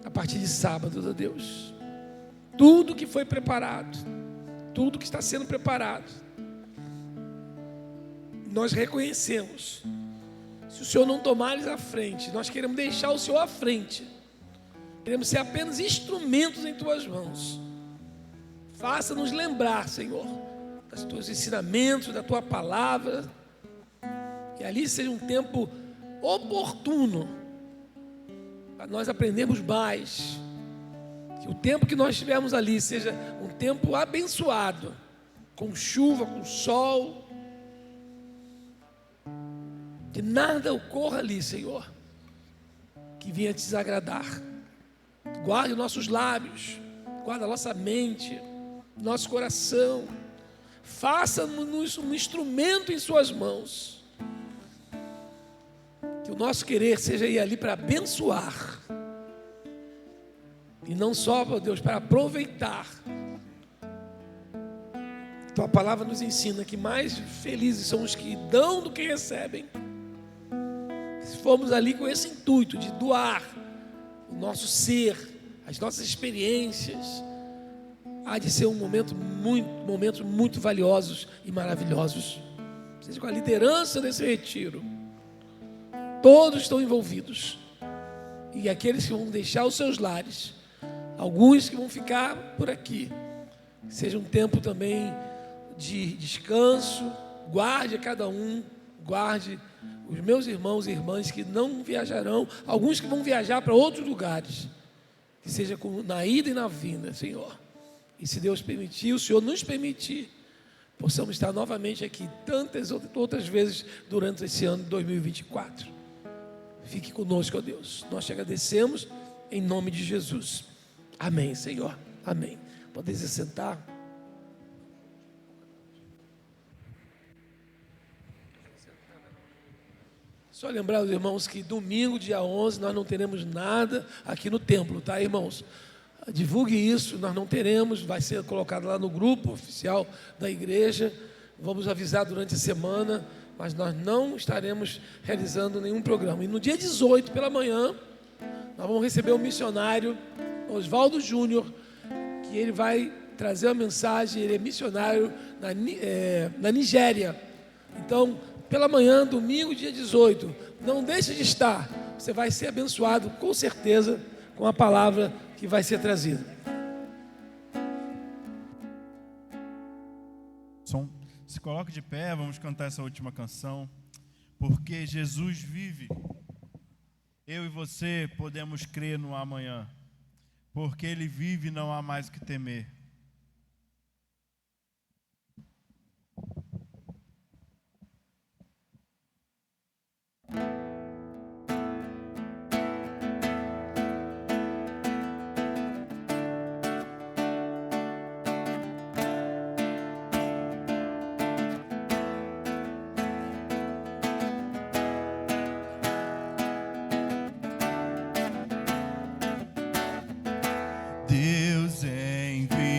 a partir de sábado, ó Deus. Tudo que foi preparado, tudo que está sendo preparado, nós reconhecemos. Se o Senhor não tomares à frente, nós queremos deixar o Senhor à frente. Queremos ser apenas instrumentos em tuas mãos. Faça-nos lembrar, Senhor, dos teus ensinamentos, da tua palavra. Que ali seja um tempo oportuno para nós aprendermos mais. Que o tempo que nós estivermos ali seja um tempo abençoado, com chuva, com sol. Que nada ocorra ali, Senhor, que venha te desagradar. Guarde nossos lábios, guarde a nossa mente, nosso coração. Faça-nos um instrumento em suas mãos. Que o nosso querer seja ir ali para abençoar. E não só, meu Deus, para aproveitar. Tua palavra nos ensina que mais felizes são os que dão do que recebem. Se formos ali com esse intuito de doar o nosso ser, as nossas experiências, há de ser momentos muito valiosos e maravilhosos. Seja com a liderança desse retiro, todos estão envolvidos. E aqueles que vão deixar os seus lares, alguns que vão ficar por aqui, seja um tempo também de descanso, guarde a cada um, guarde os meus irmãos e irmãs que não viajarão, alguns que vão viajar para outros lugares, que seja na ida e na vinda, Senhor. E se Deus permitir, o Senhor nos permitir, possamos estar novamente aqui tantas outras vezes durante esse ano de 2024. Fique conosco, ó Deus. Nós te agradecemos em nome de Jesus. Amém, Senhor. Amém. Podem se sentar. Só lembrar os irmãos que domingo, dia 11, nós não teremos nada aqui no templo, tá, irmãos? Divulgue isso, nós não teremos, vai ser colocado lá no grupo oficial da igreja. Vamos avisar durante a semana, mas nós não estaremos realizando nenhum programa. E no dia 18, pela manhã, nós vamos receber o missionário Oswaldo Júnior, que ele vai trazer uma mensagem. Ele é missionário na Nigéria. Então, pela manhã, domingo, dia 18, não deixe de estar. Você vai ser abençoado, com certeza, com a palavra que vai ser trazida. Se coloque de pé, vamos cantar essa última canção. Porque Jesus vive. Eu e você podemos crer no amanhã. Porque Ele vive, não há mais o que temer. Deus envia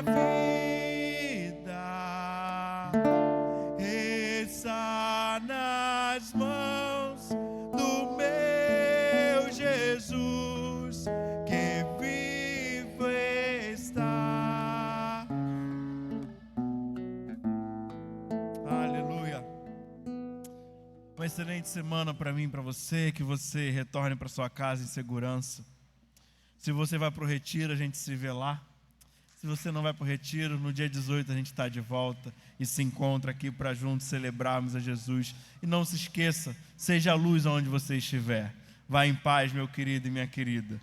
vida está nas mãos do meu Jesus, que vivo está. Aleluia. Uma excelente semana para mim e para você, que você retorne para sua casa em segurança. Se você vai para o retiro, a gente se vê lá. Se você não vai para o retiro, no dia 18 a gente está de volta e se encontra aqui para juntos celebrarmos a Jesus. E não se esqueça, seja a luz onde você estiver. Vá em paz, meu querido e minha querida.